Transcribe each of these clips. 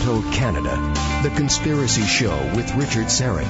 Toronto, Canada. The Conspiracy Show with Richard Syrett.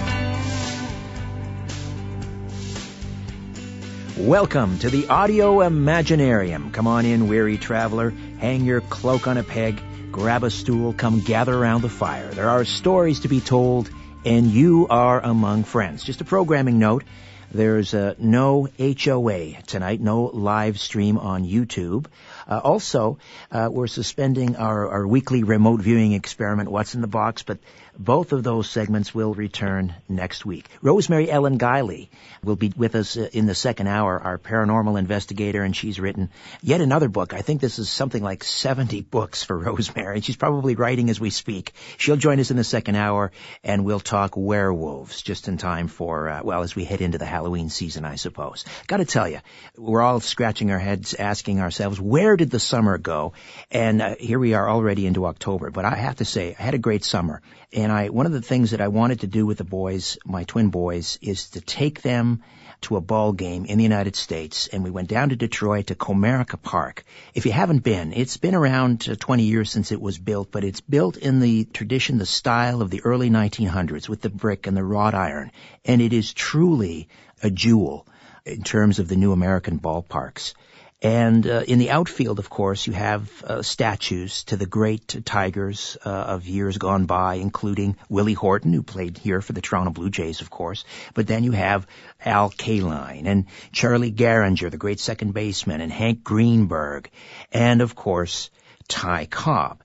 Welcome to the Audio Imaginarium. Come on in, weary traveler. Hang your cloak on a peg. Grab a stool. Come gather around the fire. There are stories to be told, and you are among friends. Just a programming note. There's no HOA tonight, no live stream on YouTube. Also, we're suspending our weekly remote viewing experiment, What's in the Box, but both of those segments will return next week. Rosemary Ellen Guilley will be with us in the second hour, our paranormal investigator, and she's written yet another book. I think this is something like 70 books for Rosemary. She's probably writing as we speak. She'll join us in the second hour, and we'll talk werewolves just in time for, as we head into the Halloween season, I suppose. Got to tell you, we're all scratching our heads, asking ourselves, where did the summer go? And here we are already into October. But I have to say, I had a great summer. And one of the things that I wanted to do with the boys, my twin boys, is to take them to a ball game in the United States. And we went down to Detroit to Comerica Park. If you haven't been, it's been around 20 years since it was built, but it's built in the tradition, the style of the early 1900s with the brick and the wrought iron. And it is truly a jewel in terms of the new American ballparks. And in the outfield, of course, you have statues to the great Tigers of years gone by, including Willie Horton, who played here for the Toronto Blue Jays, of course. But then you have Al Kaline and Charlie Gehringer, the great second baseman, and Hank Greenberg, and, of course, Ty Cobb.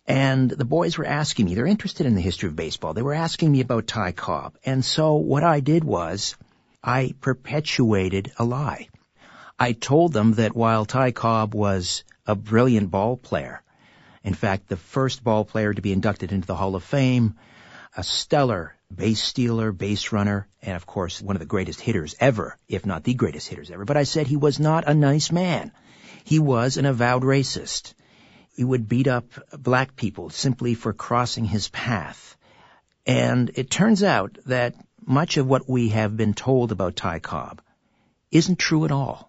And the boys were asking me, they're interested in the history of baseball. They were asking me about Ty Cobb. And so what I did was I perpetuated a lie. I told them that while Ty Cobb was a brilliant ball player, in fact, the first ball player to be inducted into the Hall of Fame, a stellar base stealer, base runner, and of course, one of the greatest hitters ever, if not the greatest hitters ever. But I said he was not a nice man. He was an avowed racist. He would beat up black people simply for crossing his path. And it turns out that much of what we have been told about Ty Cobb isn't true at all.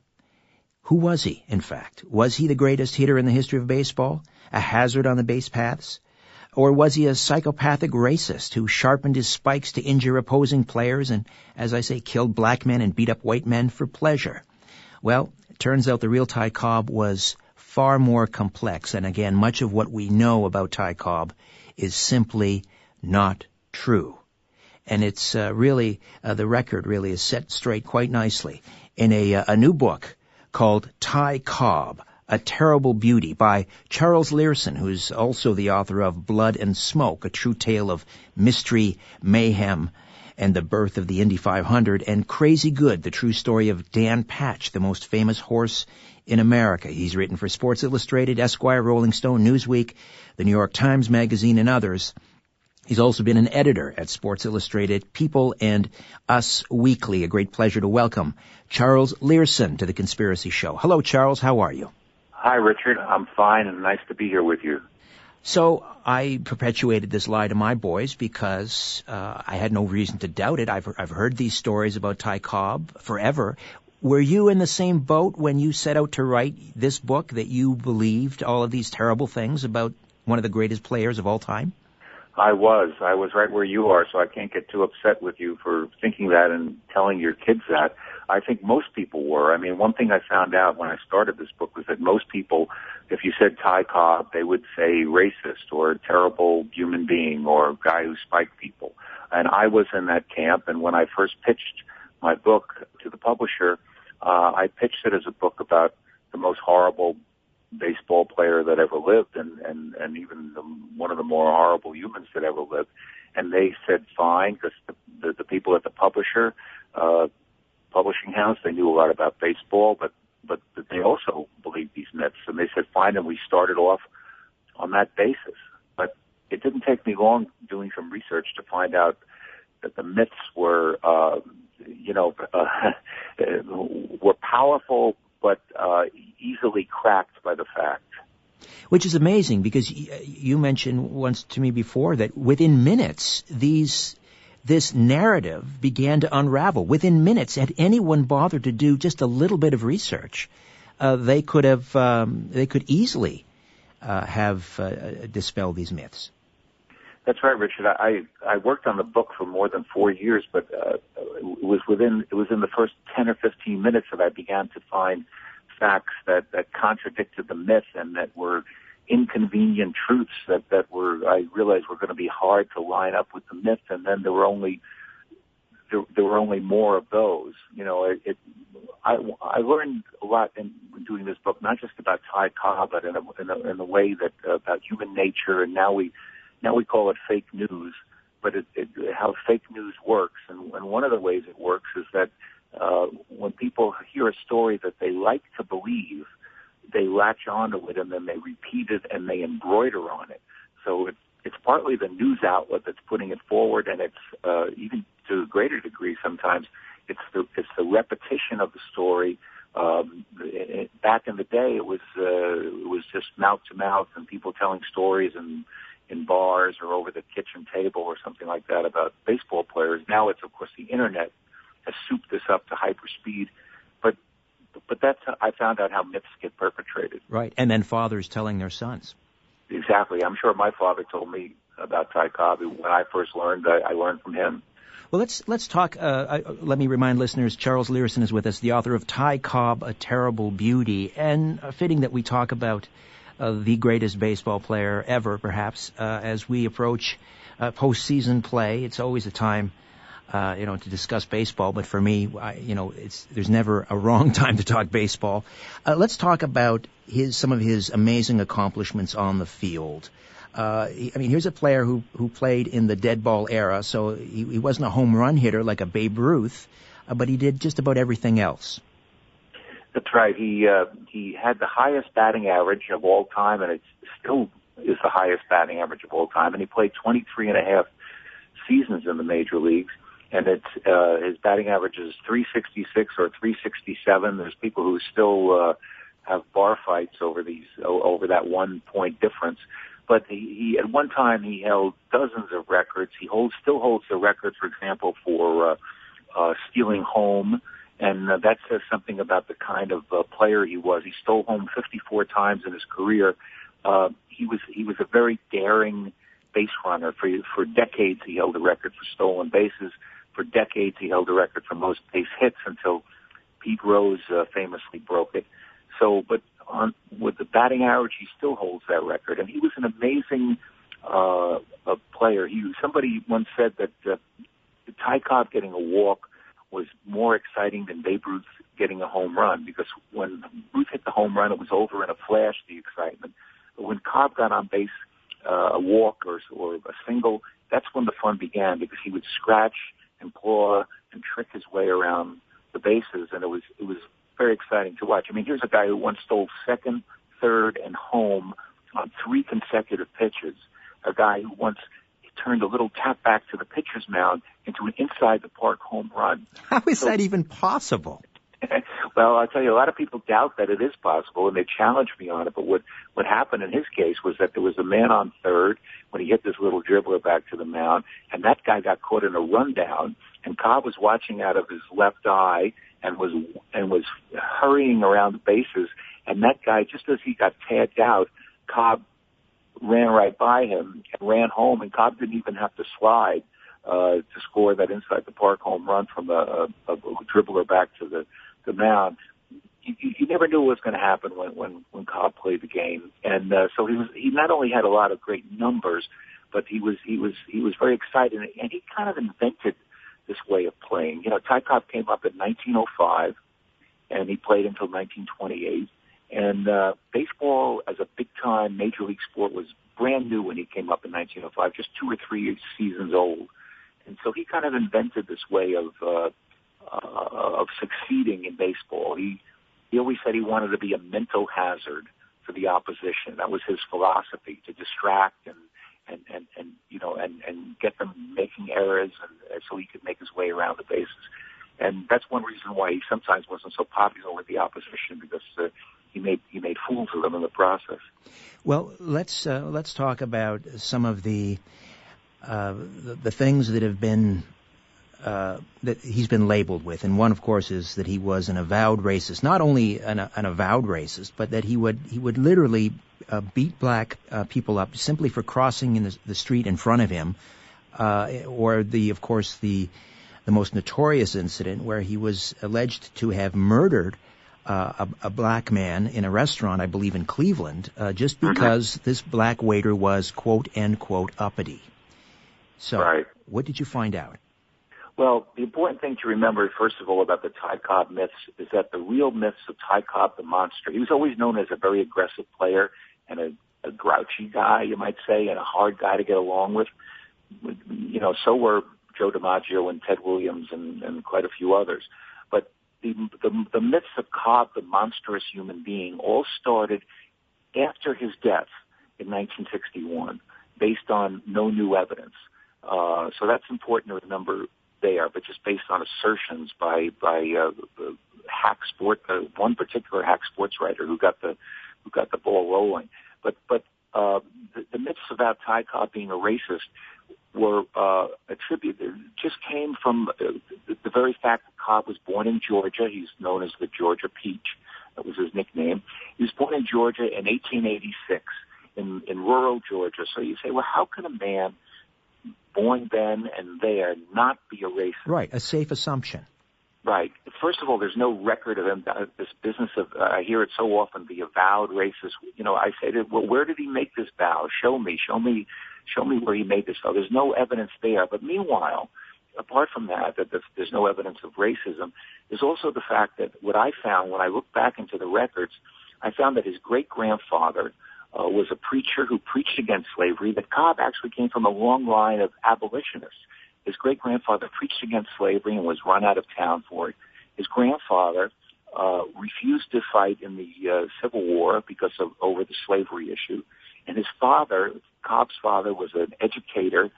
Who was he, in fact? Was he the greatest hitter in the history of baseball? A hazard on the base paths? Or was he a psychopathic racist who sharpened his spikes to injure opposing players and, as I say, killed black men and beat up white men for pleasure? Well, it turns out the real Ty Cobb was far more complex, and again, much of what we know about Ty Cobb is simply not true. And it's really, the record really is set straight quite nicely in a new book called Ty Cobb, A Terrible Beauty by Charles Leerhsen, who's also the author of Blood and Smoke, a true tale of mystery, mayhem, and the birth of the Indy 500, and Crazy Good, the true story of Dan Patch, the most famous horse in America. He's written for Sports Illustrated, Esquire, Rolling Stone, Newsweek, the New York Times Magazine, and others. He's also been an editor at Sports Illustrated, People, and Us Weekly. A great pleasure to welcome Charles Leerhsen to The Conspiracy Show. Hello, Charles. How are you? Hi, Richard. I'm fine, and nice to be here with you. So I perpetuated this lie to my boys because I had no reason to doubt it. I've heard these stories about Ty Cobb forever. Were you in the same boat when you set out to write this book, that you believed all of these terrible things about one of the greatest players of all time? I was right where you are, so I can't get too upset with you for thinking that and telling your kids that. I think most people were. I mean, one thing I found out when I started this book was that most people, if you said Ty Cobb, they would say racist or a terrible human being or a guy who spiked people. And I was in that camp, and when I first pitched my book to the publisher, I pitched it as a book about the most horrible baseball player that ever lived, and even one of the more horrible humans that ever lived. And they said fine, because the people at the publishing house, they knew a lot about baseball, but they also believed these myths. And they said fine, and we started off on that basis. But it didn't take me long doing some research to find out that the myths were, were powerful, but easily cracked by the fact. Which is amazing, because you mentioned once to me before that within minutes, this narrative began to unravel. Within minutes, had anyone bothered to do just a little bit of research, they could easily have dispelled these myths. That's right, Richard. I worked on the book for more than 4 years, but it was in the first 10 or 15 minutes that I began to find facts that contradicted the myth and that were inconvenient truths that I realized were going to be hard to line up with the myth, and then there were only more of those. You know, I learned a lot in doing this book, not just about Ty Cobb, but in a way that about human nature, and now we call it fake news, but how fake news works. And one of the ways it works is that when people hear a story that they like to believe, they latch onto it and then they repeat it and they embroider on it. So it's partly the news outlet that's putting it forward, and it's even to a greater degree sometimes it's the repetition of the story. Back in the day, it was just mouth to mouth and people telling stories in bars or over the kitchen table or something like that about baseball players. Now it's, of course, the internet has souped this up to hyperspeed. But that's how I found out how myths get perpetrated. Right, and then fathers telling their sons. Exactly. I'm sure my father told me about Ty Cobb. When I first learned, I learned from him. Well, let's talk. Let me remind listeners, Charles Leerhsen is with us, the author of Ty Cobb, A Terrible Beauty, and fitting that we talk about the greatest baseball player ever, perhaps, as we approach postseason play. It's always a time, to discuss baseball, but for me, there's never a wrong time to talk baseball. Let's talk about some of his amazing accomplishments on the field. Here's a player who played in the dead ball era, so he wasn't a home run hitter like a Babe Ruth, but he did just about everything else. That's right. He had the highest batting average of all time, and it still is the highest batting average of all time. And he played 23 and a half seasons in the major leagues, and his batting average is 366 or 367. There's people who still have bar fights over that 1 point difference. But he at one time he held dozens of records. He still holds the record, for example, for stealing home. And that says something about the kind of player he was. He stole home 54 times in his career. He was a very daring base runner. For decades, he held the record for stolen bases. For decades, he held the record for most base hits until Pete Rose famously broke it. So, but with the batting average, he still holds that record. And he was an amazing player. Somebody once said that Ty Cobb getting a walk was more exciting than Babe Ruth getting a home run, because when Ruth hit the home run, it was over in a flash, the excitement. But when Cobb got on base, a walk or a single, that's when the fun began, because he would scratch and claw and trick his way around the bases, and it was very exciting to watch. I mean, here's a guy who once stole second, third, and home on 3 consecutive pitches. A guy who once turned a little tap back to the pitcher's mound into an inside-the-park home run. How is that even possible? Well, I'll tell you, a lot of people doubt that it is possible, and they challenge me on it. But what happened in his case was that there was a man on third when he hit this little dribbler back to the mound, and that guy got caught in a rundown, and Cobb was watching out of his left eye and was hurrying around the bases, and that guy, just as he got tagged out, Cobb ran right by him and ran home, and Cobb didn't even have to slide to score that inside-the-park home run from a dribbler back to the mound. You never knew what was going to happen when Cobb played the game, and so he not only had a lot of great numbers, but he was very excited, and he kind of invented this way of playing. You know, Ty Cobb came up in 1905, and he played until 1928. And baseball as a big-time major league sport was brand new when he came up in 1905, just 2 or 3 seasons old. And so he kind of invented this way of succeeding in baseball. He always said he wanted to be a mental hazard for the opposition. That was his philosophy, to distract and get them making errors, and so he could make his way around the bases. And that's one reason why he sometimes wasn't so popular with the opposition, because he made fools of them in the process. Well, let's talk about some of the things that have been that he's been labeled with, and one, of course, is that he was an avowed racist. Not only an avowed racist, but that he would literally beat black people up simply for crossing in the street in front of him, or of course, the most notorious incident where he was alleged to have murdered a black man in a restaurant, I believe in Cleveland, just because this black waiter was quote end quote uppity. So, right. What did you find out? Well, the important thing to remember, first of all, about the Ty Cobb myths is that the real myths of Ty Cobb, the monster, he was always known as a very aggressive player and a grouchy guy, you might say, and a hard guy to get along with. You know, so were Joe DiMaggio and Ted Williams and quite a few others. But the myths of Cobb, the monstrous human being, all started after his death in 1961, based on no new evidence. So that's important to remember there, but just based on assertions by hack sport, one particular hack sports writer who got the ball rolling. But the myths about Ty Cobb being a racist were attributed, just came from the very fact that Cobb was born in Georgia. He's known as the Georgia Peach. That was his nickname. He was born in Georgia in 1886 in rural Georgia. So you say, well, how can a man born then and there not be a racist? Right, a safe assumption. Right. First of all, there's no record of him. This business of, I hear it so often, the avowed racist. You know, I say to him, well, where did he make this vow? Show me where he made this vow. There's no evidence there. But meanwhile, apart from that there's no evidence of racism, there's also the fact that what I found when I looked back into the records, I found that his great-grandfather was a preacher who preached against slavery, that Cobb actually came from a long line of abolitionists. His great-grandfather preached against slavery and was run out of town for it. His grandfather refused to fight in the Civil War because of over the slavery issue. And his father, Cobb's father, was an educator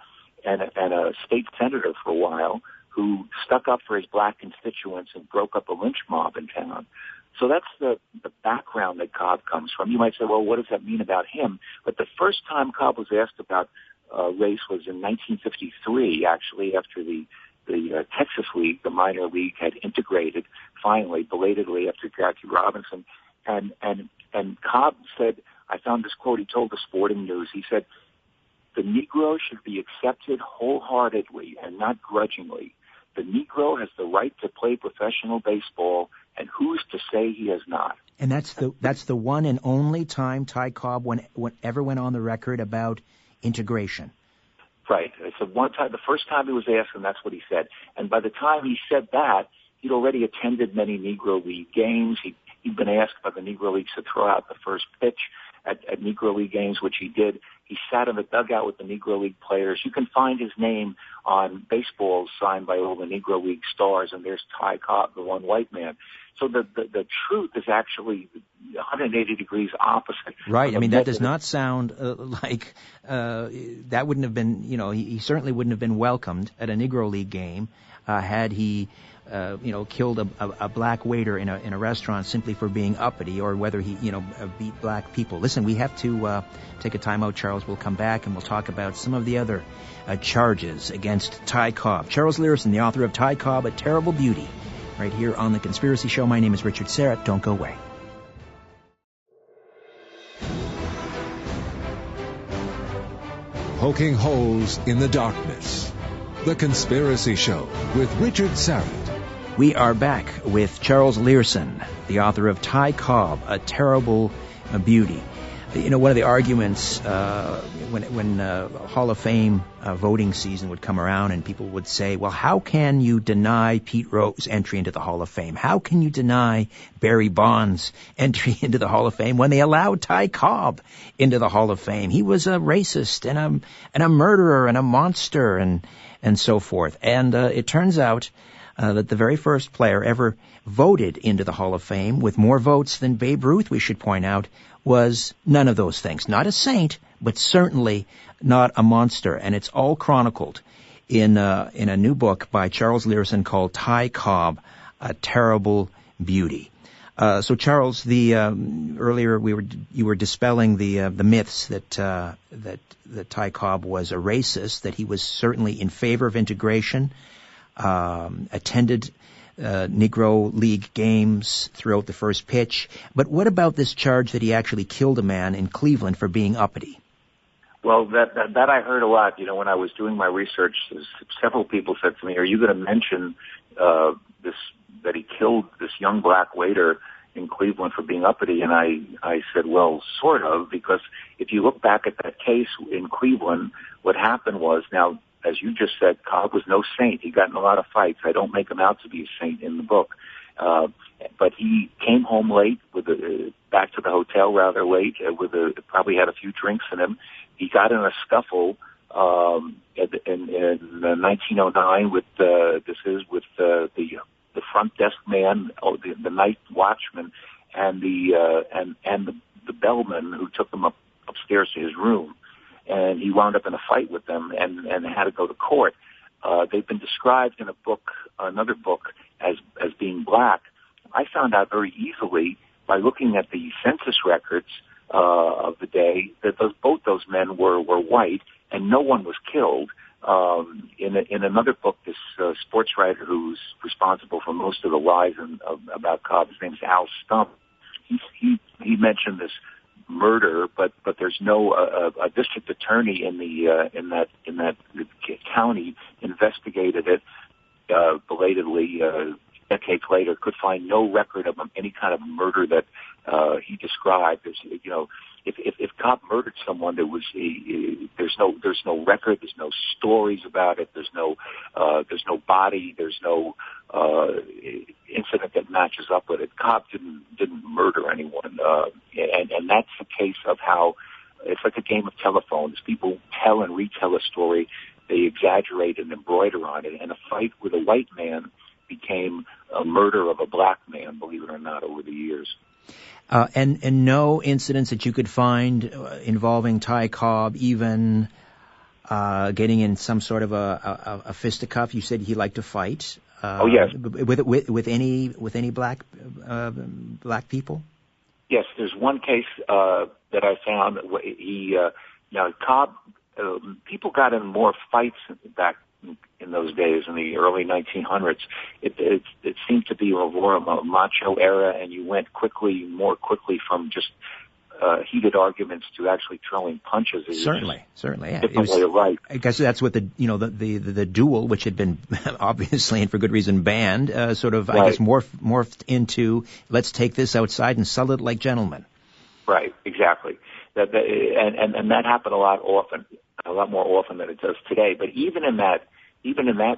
and a state senator for a while who stuck up for his black constituents and broke up a lynch mob in town. So that's the background that Cobb comes from. You might say, well, what does that mean about him? But the first time Cobb was asked about race was in 1953, actually, after the Texas League, the minor league, had integrated finally, belatedly, after Jackie Robinson. And Cobb said, I found this quote he told the Sporting News. He said, the Negro should be accepted wholeheartedly and not grudgingly. The Negro has the right to play professional baseball, and who's to say he has not? And that's the one and only time Ty Cobb ever went on the record about integration. Right. So one time, the first time he was asked, and that's what he said. And by the time he said that, he'd already attended many Negro League games. He'd been asked by the Negro Leagues to throw out the first pitch at Negro League games, which he did. He sat in the dugout with the Negro League players. You can find his name on baseballs signed by all the Negro League stars, and there's Ty Cobb, the one white man. So the truth is actually 180 degrees opposite. Right. I mean, that does not sound like that wouldn't have been, he certainly wouldn't have been welcomed at a Negro League game had he killed a black waiter in a restaurant simply for being uppity, or whether he, beat black people. Listen, we have to take a time out, Charles. We'll come back and we'll talk about some of the other charges against Ty Cobb. Charles Leerhsen, the author of Ty Cobb, A Terrible Beauty, right here on The Conspiracy Show. My name is Richard Syrett. Don't go away. Poking holes in the darkness. The Conspiracy Show with Richard Syrett. We are back with Charles Leerhsen, the author of Ty Cobb, A Terrible Beauty. One of the arguments when Hall of Fame voting season would come around and people would say, well, how can you deny Pete Rose entry into the Hall of Fame? How can you deny Barry Bonds entry into the Hall of Fame when they allowed Ty Cobb into the Hall of Fame? He was a racist and a murderer and a monster and so forth. And it turns out that the very first player ever voted into the Hall of Fame with more votes than Babe Ruth, we should point out, was none of those things. Not a saint, but certainly not a monster. And it's all chronicled in a new book by Charles Leerhsen called Ty Cobb, A Terrible Beauty. So Charles, earlier you were dispelling the myths that Ty Cobb was a racist, that he was certainly in favor of integration, attended Negro League games throughout the first pitch. But what about this charge that he actually killed a man in Cleveland for being uppity? Well, that I heard a lot. You know, when I was doing my research, several people said to me, "Are you going to mention this that he killed this young black waiter in Cleveland for being uppity?" And I said, well, sort of, because if you look back at that case in Cleveland, what happened was, now, as you just said, Cobb was no saint. He got in a lot of fights. I don't make him out to be a saint in the book. But he came home late, back to the hotel rather late, probably had a few drinks in him. He got in a scuffle in 1909 with the front desk man, the night watchman, and the bellman who took him upstairs to his room. And he wound up in a fight with them and had to go to court. They've been described in another book, as being black. I found out very easily by looking at the census records of the day that both those men were white, and no one was killed. In another book, this sports writer who's responsible for most of the lies about Cobb, his name's Al Stump. He mentioned this murder, but there's no a district attorney in that county investigated it belatedly. Decades later, could find no record of any kind of murder that he described. If Cobb murdered someone, there's no record, there's no stories about it, there's no body, there's no incident that matches up with it. Cobb didn't murder anyone, and that's the case of how it's like a game of telephone. As people tell and retell a story, they exaggerate and embroider on it, and a fight with a white man became a murder of a black man, believe it or not, over the years. And no incidents that you could find involving Ty Cobb, even getting in some sort of a fisticuff. You said he liked to fight. Oh yes, with any black people. Yes, there's one case that I found. Cobb. People got in more fights back in those days, in the early 1900s. It seemed to be more of a macho era, and you went more quickly from just heated arguments to actually throwing punches. Certainly, yeah. Different way of life. I guess that's what the duel, which had been obviously and for good reason banned, sort of, right. I guess morphed into, let's take this outside and sell it like gentlemen. Right, exactly. And that happened a lot more often than it does today. But even in that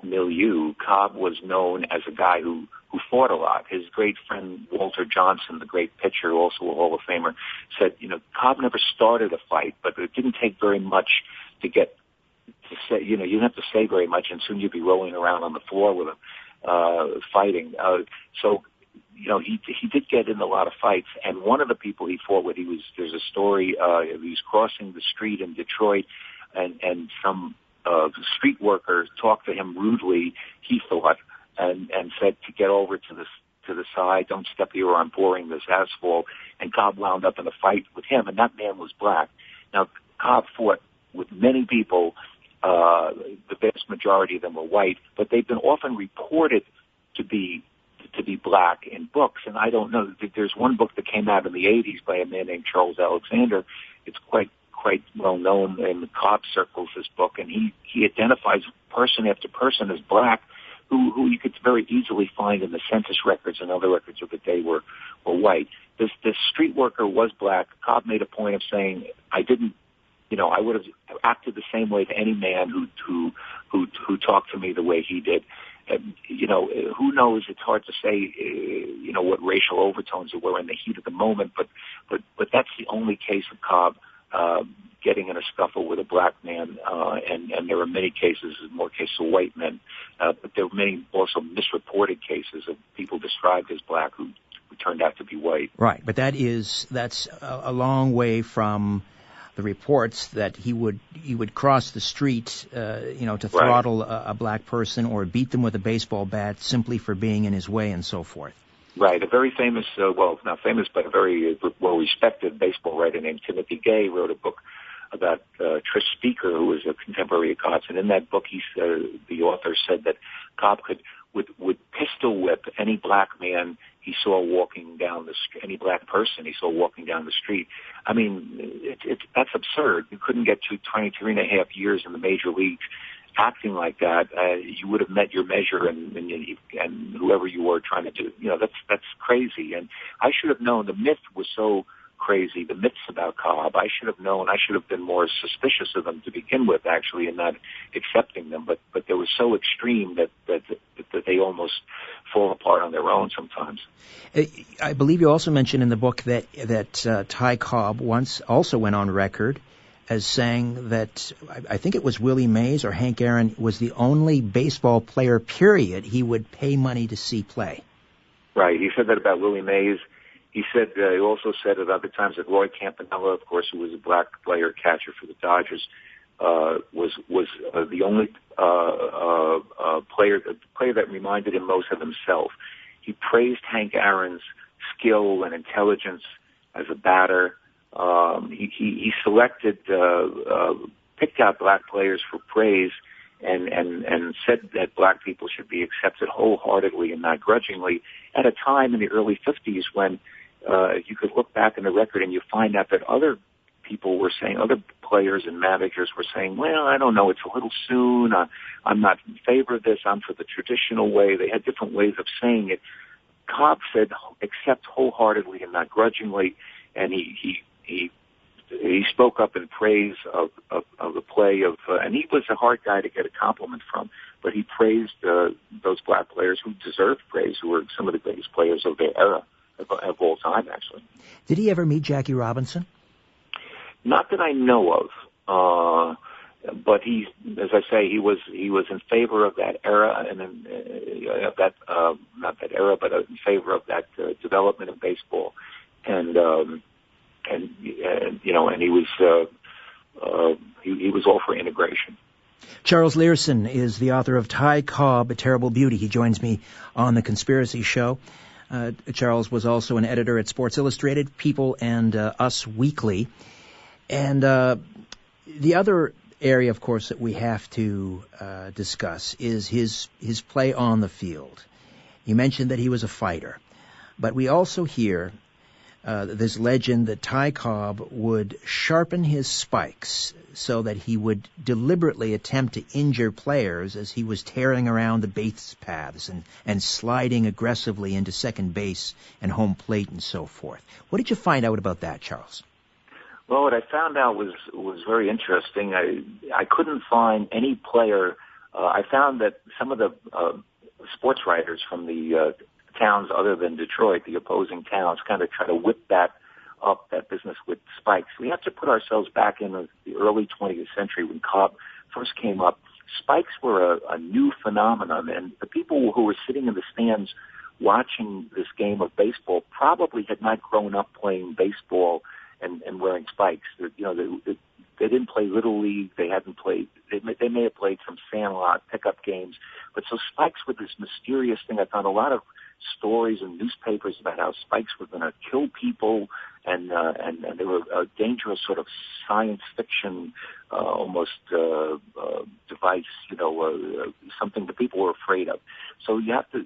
milieu, Cobb was known as a guy who fought a lot. His great friend Walter Johnson, the great pitcher, also a Hall of Famer, said, Cobb never started a fight, but it didn't take very much to say, you didn't have to say very much, and soon you'd be rolling around on the floor with him, fighting. He did get in a lot of fights, and one of the people he fought with, there's a story, he was crossing the street in Detroit, and some street worker talked to him rudely, he thought, and said to get over to the side, don't step here or I'm pouring this asphalt, and Cobb wound up in a fight with him, and that man was black. Now, Cobb fought with many people, the vast majority of them were white, but they've been often reported to be black in books, and I don't know. There's one book that came out in the 80s by a man named Charles Alexander. It's quite well known in the Cobb circles, this book, and he identifies person after person as black, who you could very easily find in the census records and other records of the day were white. This street worker was black. Cobb made a point of saying, I would have acted the same way to any man who talked to me the way he did. Who knows? It's hard to say, what racial overtones there were in the heat of the moment, but that's the only case of Cobb getting in a scuffle with a black man, and there are many cases, more cases of white men, but there were many also misreported cases of people described as black who turned out to be white. Right, but that's a long way from the reports that he would cross the street, to throttle a black person or beat them with a baseball bat simply for being in his way and so forth. Right. A very famous, not famous, but a very well-respected baseball writer named Timothy Gay wrote a book Trish Speaker, who was a contemporary of Cobb's. And in that book, the author said that Cobb would pistol whip any black man he saw walking down the street, any black person he saw walking down the street. I mean, that's absurd. You couldn't get to 23 and a half years in the major leagues acting like that. You would have met your measure, and whoever you were trying to do, that's crazy. And I should have known. The myth was so crazy, the myths about Cobb. I should have known. I should have been more suspicious of them to begin with, actually, and not accepting them. But they were so extreme that they almost fall apart on their own sometimes. I believe you also mentioned in the book that Ty Cobb once also went on record as saying that I think it was Willie Mays or Hank Aaron was the only baseball player, period, he would pay money to see play. Right. He said that about Willie Mays. He also said at other times that Roy Campanella, of course, who was a black player catcher for the Dodgers, was the only player that reminded him most of himself. He praised Hank Aaron's skill and intelligence as a batter. He selected, picked out black players for praise, and said that black people should be accepted wholeheartedly and not grudgingly at a time in the early 50s when you could look back in the record and you find out that other people were saying, other players and managers were saying, well, I don't know, it's a little soon, I'm not in favor of this, I'm for the traditional way. They had different ways of saying it. Cobb said, accept wholeheartedly and not grudgingly, and he spoke up in praise of the play of, and he was a hard guy to get a compliment from, but he praised those black players who deserved praise, who were some of the greatest players of their era, of all time, actually. Did he ever meet Jackie Robinson? Not that I know of, but he, as I say, he was in favor of that era, and not that era, but in favor of that development of baseball, and he was all for integration. Charles Leerhsen is the author of Ty Cobb, A Terrible Beauty. He joins me on The Conspiracy Show. Charles was also an editor at Sports Illustrated, People, and Us Weekly. And the other area, of course, that we have to discuss is his play on the field. You mentioned that he was a fighter, but we also hear this legend that Ty Cobb would sharpen his spikes so that he would deliberately attempt to injure players as he was tearing around the base paths and sliding aggressively into second base and home plate and so forth. What did you find out about that, Charles? Well, what I found out was very interesting. I couldn't find any player. I found that some of the sports writers from the towns other than Detroit, the opposing towns, kind of try to whip that business with spikes. We have to put ourselves back in the early 20th century when Cobb first came up. Spikes were a new phenomenon, and the people who were sitting in the stands watching this game of baseball probably had not grown up playing baseball and wearing spikes. They didn't play Little League. They hadn't played. They may have played some sandlot pickup games, but so spikes were this mysterious thing. I found a lot of stories in newspapers about how spikes were going to kill people, and they were a dangerous sort of science fiction almost device, something that people were afraid of. So you have to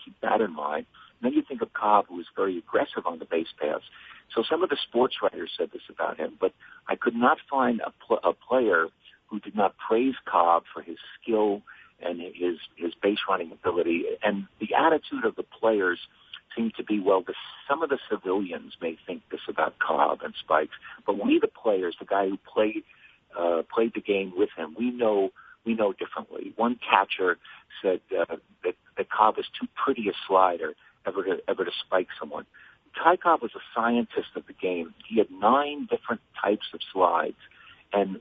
keep that in mind. And then you think of Cobb, who was very aggressive on the base paths. So some of the sports writers said this about him, but I could not find a player who did not praise Cobb for his skill and his base running ability. And the attitude of the players seemed to be, well, some of the civilians may think this about Cobb and spikes, but we, the players, the guy who played the game with him, we know differently. One catcher said that Cobb was too pretty a slider ever to spike someone. Ty Cobb was a scientist of the game. He had 9 different types of slides, and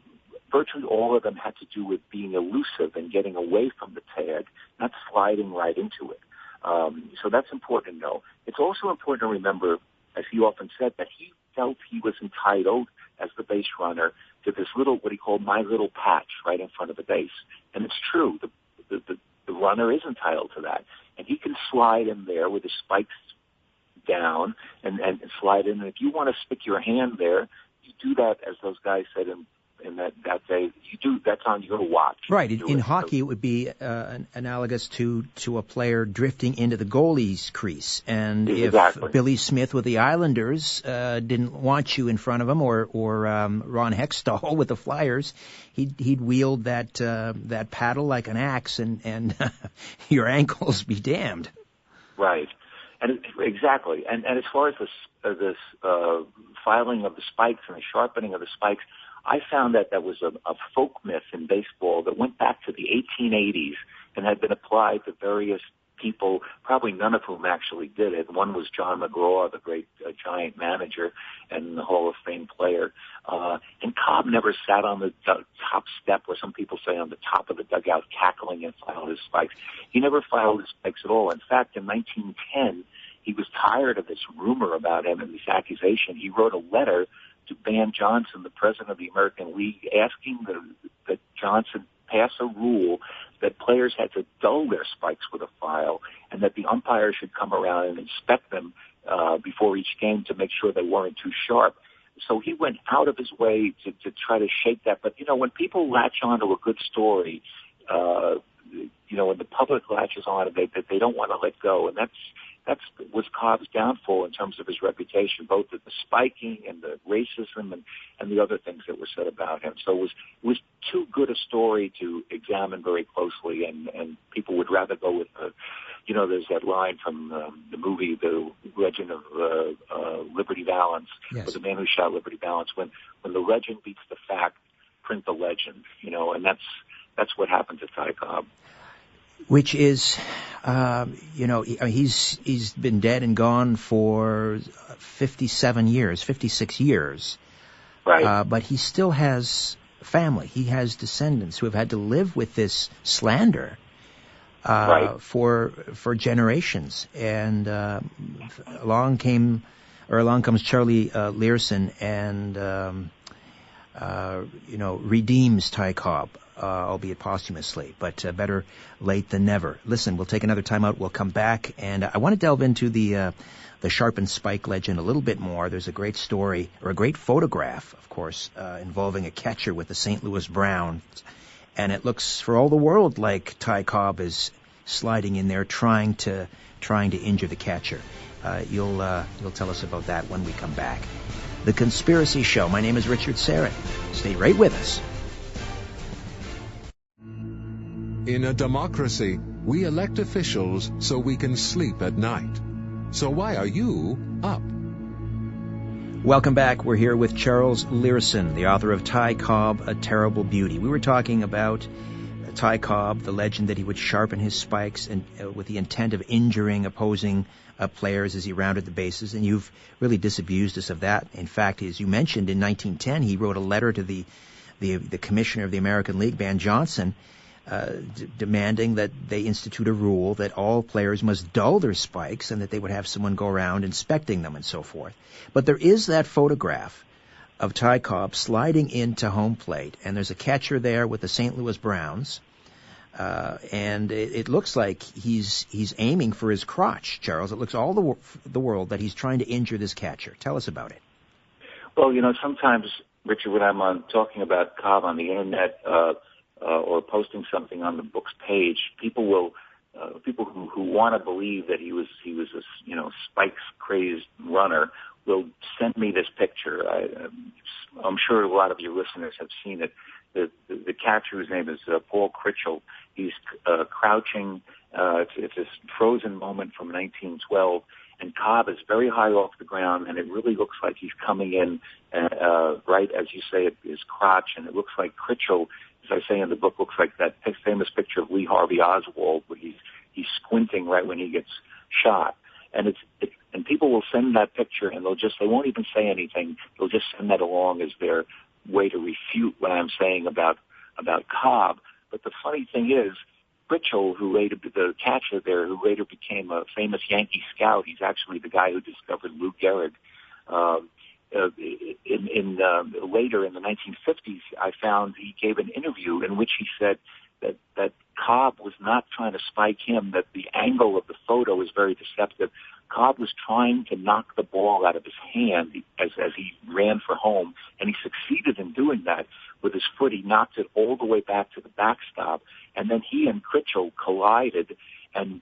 virtually all of them had to do with being elusive and getting away from the tag, not sliding right into it. So that's important to know. It's also important to remember, as he often said, that he felt he was entitled as the base runner to this little, what he called my little patch right in front of the base. And it's true. The runner is entitled to that. And he can slide in there with his spikes and slide in. And if you want to stick your hand there, you do that, as those guys said, in in that day. That's on your watch. Right. In hockey, it would be analogous to a player drifting into the goalie's crease. And exactly. If Billy Smith with the Islanders didn't want you in front of him, or Ron Hextall with the Flyers, he'd wield that paddle like an axe, and your ankles be damned. Right. And exactly. And as far as this filing of the spikes and the sharpening of the spikes, I found that was a folk myth in baseball that went back to the 1880s and had been applied to various people, probably none of whom actually did it. One was John McGraw, the great Giant manager and the Hall of Fame player. And Cobb never sat on the top step, or some people say on the top of the dugout, cackling and filed his spikes. He never filed his spikes at all. In fact, in 1910, he was tired of this rumor about him and this accusation. He wrote a letter to Van Johnson, the president of the American League, asking that Johnson pass a rule that players had to dull their spikes with a file, and that the umpires should come around and inspect them before each game to make sure they weren't too sharp. So he went out of his way to try to shake that. But, when people latch on to a good story, when the public latches on it, they don't want to let go. And that was Cobb's downfall in terms of his reputation, both the spiking and the racism and the other things that were said about him. So it was too good a story to examine very closely, and people would rather go with there's that line from the movie The Legend of Liberty Valance, yes, or The Man Who Shot Liberty Valance. When the legend beats the fact, print the legend, and that's what happened to Ty Cobb. Which is, he's been dead and gone for 56 years. Right. But he still has family. He has descendants who have had to live with this slander right, for generations. And along comes Charlie Leerhsen and redeems Ty Cobb. Albeit posthumously, but better late than never. Listen, we'll take another time out. We'll come back, and I want to delve into the sharpened spike legend a little bit more. There's a great story, or a great photograph, of course, involving a catcher with the St. Louis Browns, and it looks for all the world like Ty Cobb is sliding in there, trying to injure the catcher. You'll tell us about that when we come back. The Conspiracy Show. My name is Richard Syrett. Stay right with us. In a democracy, we elect officials so we can sleep at night. So why are you up? Welcome back. We're here with Charles Leerhsen, the author of Ty Cobb, A Terrible Beauty. We were talking about Ty Cobb, the legend that he would sharpen his spikes and with the intent of injuring opposing players as he rounded the bases, and you've really disabused us of that. In fact, as you mentioned, in 1910, he wrote a letter to the commissioner of the American League, Van Johnson, demanding that they institute a rule that all players must dull their spikes and that they would have someone go around inspecting them and so forth. But there is that photograph of Ty Cobb sliding into home plate, and there's a catcher there with the St. Louis Browns, and it looks like he's aiming for his crotch, Charles. It looks all the world that he's trying to injure this catcher. Tell us about it. Well, sometimes, Richard, when I'm talking about Cobb on the internet, or posting something on the book's page, people who want to believe that he was a spikes crazed runner will send me this picture. I'm sure a lot of your listeners have seen it. The catcher, whose name is Paul Critchell, he's crouching. It's this frozen moment from 1912, and Cobb is very high off the ground, and it really looks like he's coming in right as you say, his crotch, and it looks like Critchell, as I say in the book, looks like that famous picture of Lee Harvey Oswald, where he's squinting right when he gets shot. And and people will send that picture, and they won't even say anything. They'll just send that along as their way to refute what I'm saying about Cobb. But the funny thing is, Critchell, the catcher there, who later became a famous Yankee scout, he's actually the guy who discovered Lou Gehrig. Later in the 1950s, I found he gave an interview in which he said that Cobb was not trying to spike him, that the angle of the photo was very deceptive. Cobb was trying to knock the ball out of his hand as he ran for home, and he succeeded in doing that. with his foot. He knocked it all the way back to the backstop, and then he and Critchell collided and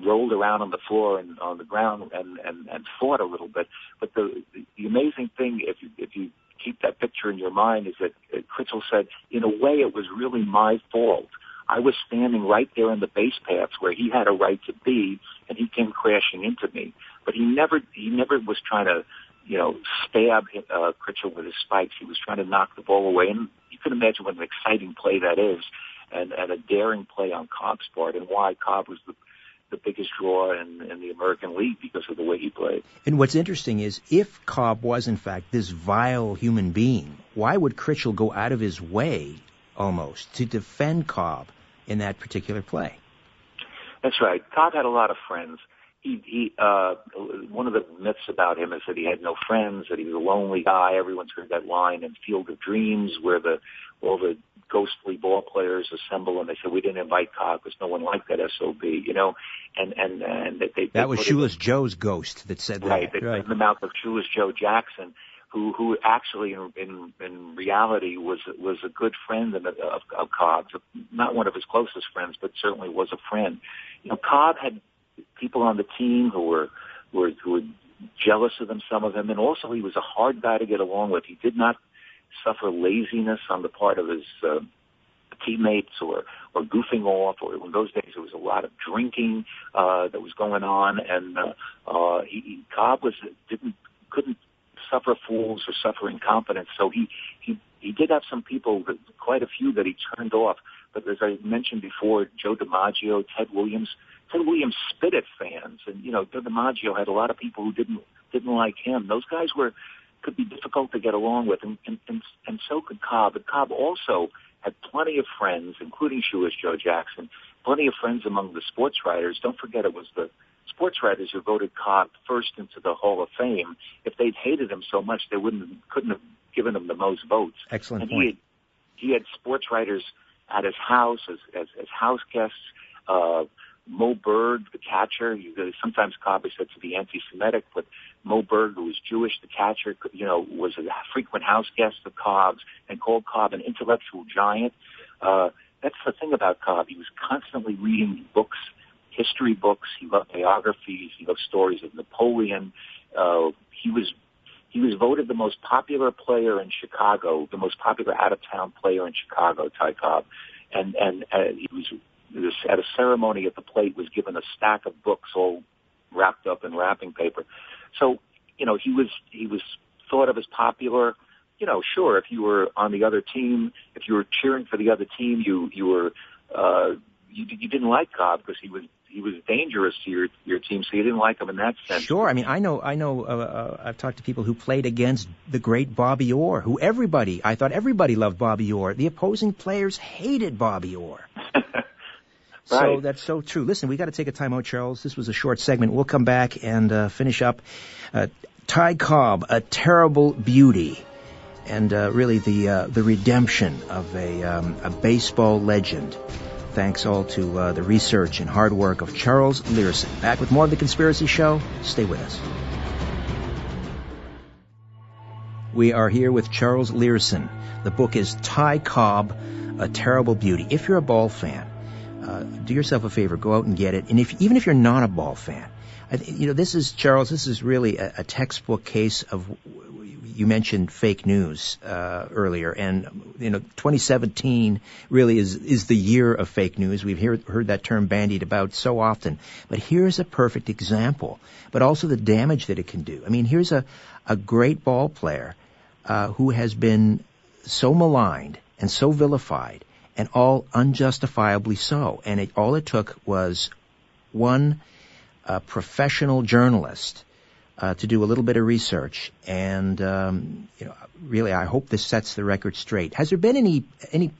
rolled around on the floor and on the ground and fought a little bit. But the amazing thing, if you keep that picture in your mind, is that Critchell said, in a way, it was really my fault. I was standing right there in the base paths where he had a right to be, and he came crashing into me. But he never was trying to, stab Critchell with his spikes. He was trying to knock the ball away. And you can imagine what an exciting play that is, and a daring play on Cobb's part, and why Cobb was the biggest draw in the American League because of the way he played. And what's interesting is, if Cobb was in fact this vile human being, why would Critchell go out of his way almost to defend Cobb in that particular play? That's right. Cobb had a lot of friends. He one of the myths about him is that he had no friends, that he was a lonely guy. Everyone's heard that line in Field of Dreams where all the ghostly ball players assemble and they say, we didn't invite Cobb because no one liked that SOB, and that was Shoeless Joe's ghost that said that. Right. They put in the mouth of Shoeless Joe Jackson, who actually in reality was a good friend of Cobb's, not one of his closest friends, but certainly was a friend. Cobb had people on the team who were jealous of him, some of them, and also he was a hard guy to get along with. He did not suffer laziness on the part of his teammates or goofing off, or in those days there was a lot of drinking that was going on, and Cobb couldn't suffer fools or suffer incompetence. So he did have some people, quite a few, that he turned off. But as I mentioned before, Joe DiMaggio, Ted Williams spit at fans, and Joe DiMaggio had a lot of people who didn't like him. Those guys could be difficult to get along with, and so could Cobb. But Cobb also had plenty of friends, including Shoeless Joe Jackson, plenty of friends among the sports writers. Don't forget, it was the sports writers who voted Cobb first into the Hall of Fame. If they'd hated him so much, they couldn't have given him the most votes. Excellent point. He had sports writers at his house as house guests. Mo Berg, the catcher, sometimes Cobb is said to be anti-Semitic, but Mo Berg, who was Jewish, the catcher, was a frequent house guest of Cobb's and called Cobb an intellectual giant. That's the thing about Cobb. He was constantly reading books, history books. He loved biographies. He loved stories of Napoleon. He was voted the most popular player in Chicago, the most popular out-of-town player in Chicago, Ty Cobb. And he was at a ceremony at the plate, was given a stack of books all wrapped up in wrapping paper. So, he was thought of as popular. Sure, if you were on the other team, if you were cheering for the other team, you didn't like Cobb because he was dangerous to your team, so you didn't like him in that sense. Sure. I mean, I know. I've talked to people who played against the great Bobby Orr, I thought everybody loved Bobby Orr. The opposing players hated Bobby Orr. Right. So that's so true. Listen, we got to take a time out, Charles. This was a short segment. We'll come back and finish up. Ty Cobb, A Terrible Beauty, and really the redemption of a baseball legend. Thanks all to the research and hard work of Charles Leerhsen. Back with more of The Conspiracy Show. Stay with us. We are here with Charles Leerhsen. The book is Ty Cobb, A Terrible Beauty. If you're a ball fan, do yourself a favor, go out and get it. And even if you're not a ball fan, this is really a textbook case of, you mentioned fake news earlier, and 2017 really is the year of fake news. We've heard that term bandied about so often, but here's a perfect example, but also the damage that it can do. I mean, here's a great ball player who has been so maligned and so vilified, and all unjustifiably so. And all it took was one professional journalist to do a little bit of research, and really, I hope this sets the record straight. Has there been any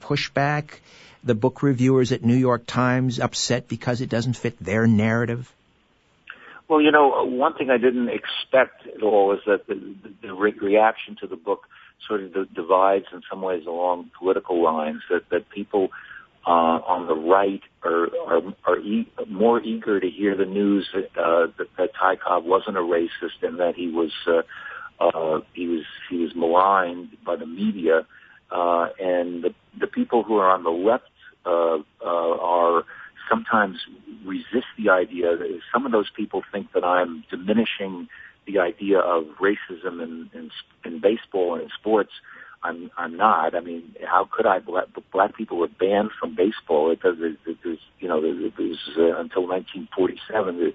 pushback? The book reviewers at New York Times upset because it doesn't fit their narrative? Well, one thing I didn't expect at all is that the reaction to the book sort of divides in some ways along political lines, that people on the right are more eager to hear the news that Ty Cobb wasn't a racist and that he was maligned by the media and the people who are on the left are sometimes resist the idea. Some of those people think that I'm diminishing the idea of racism in baseball and in sports. I'm not. I mean, how could I? Black people were banned from baseball. It was until 1947.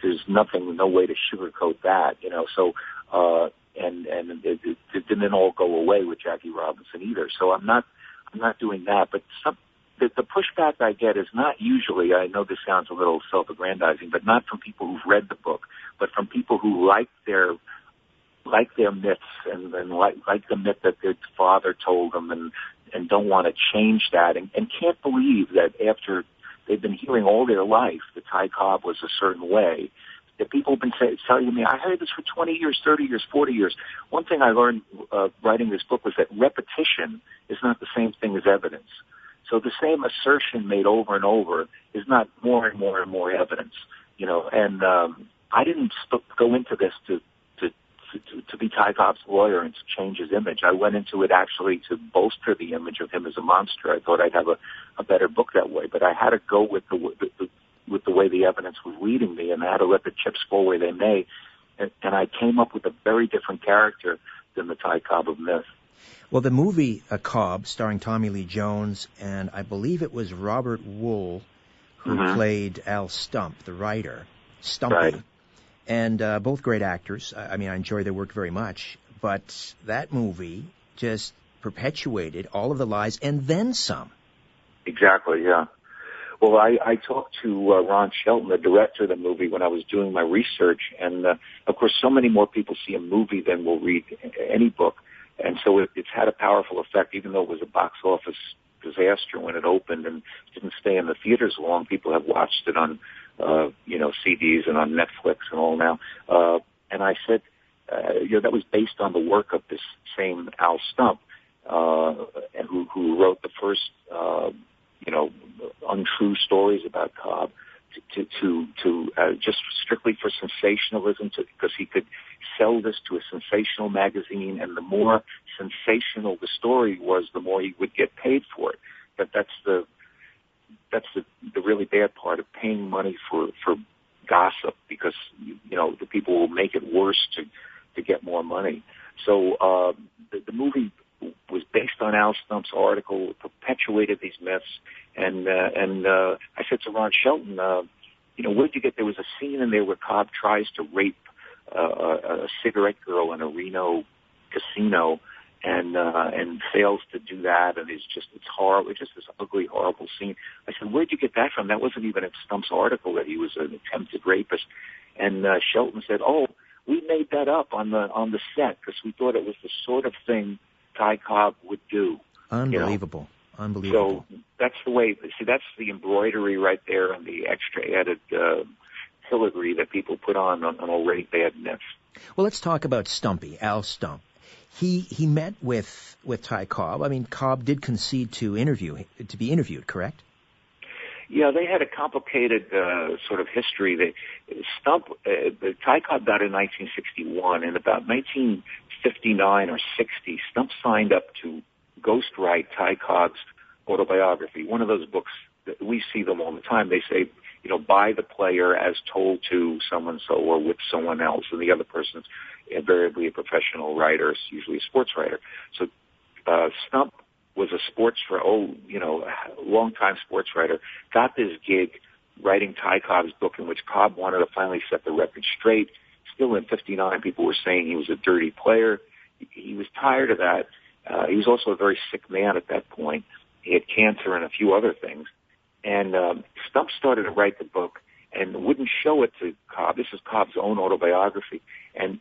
There's no way to sugarcoat that, So, and it didn't all go away with Jackie Robinson either. So I'm not doing that. But the pushback I get is not usually. I know this sounds a little self-aggrandizing, but not from people who've read the book, but from people who like their myths and like the myth that their father told them and don't want to change that and can't believe that after they've been hearing all their life that Ty Cobb was a certain way, that people have been telling me, I heard this for 20 years, 30 years, 40 years. One thing I learned writing this book was that repetition is not the same thing as evidence. So the same assertion made over and over is not more and more and more evidence, and I didn't go into this to be Ty Cobb's lawyer and to change his image. I went into it actually to bolster the image of him as a monster. I thought I'd have a better book that way, but I had to go with the way the evidence was leading me, and I had to let the chips fall where they may. And I came up with a very different character than the Ty Cobb of myth. Well, the movie Cobb, starring Tommy Lee Jones, and I believe it was Robert Wool who played Al Stump, the writer, Stumpy. Right. And both great actors. I mean, I enjoy their work very much. But that movie just perpetuated all of the lies and then some. Exactly, yeah. Well, I talked to Ron Shelton, the director of the movie, when I was doing my research. And, of course, so many more people see a movie than will read any book. And so it's had a powerful effect, even though it was a box office disaster when it opened and didn't stay in the theaters long. People have watched it on CDs and on Netflix and all now. And I said, that was based on the work of this same Al Stump, and who wrote the first, untrue stories about Cobb to just strictly for sensationalism, because he could sell this to a sensational magazine, and the more sensational the story was, the more he would get paid for it. That's the really bad part of paying money for gossip, because the people will make it worse to get more money. So the movie was based on Al Stump's article, perpetuated these myths, and I said to Ron Shelton, where'd you get? There was a scene in there where Cobb tries to rape a cigarette girl in a Reno casino, and fails to do that, and it's horrible. It's just this ugly, horrible scene. I said, where'd you get that from? That wasn't even in Stump's article that he was an attempted rapist. And Shelton said, oh, we made that up on the set because we thought it was the sort of thing Ty Cobb would do. Unbelievable. Unbelievable. So that's the way. See, that's the embroidery right there, and the extra added filigree that people put on already bad myths. Well, let's talk about Stumpy, Al Stump. He met with Ty Cobb. I mean, Cobb did concede to be interviewed, correct? Yeah, they had a complicated sort of history. Ty Cobb died in 1961, and about 1959 or 60, Stump signed up to ghostwrite Ty Cobb's autobiography. One of those books that we see them all the time. They say, by the player as told to someone so or with someone else, and the other person's invariably a professional writer, usually a sports writer. So Stump was a long-time sports writer, got this gig writing Ty Cobb's book, in which Cobb wanted to finally set the record straight. Still in 59, people were saying he was a dirty player. He was tired of that. He was also a very sick man at that point. He had cancer and a few other things. And Stump started to write the book and wouldn't show it to Cobb. This is Cobb's own autobiography. And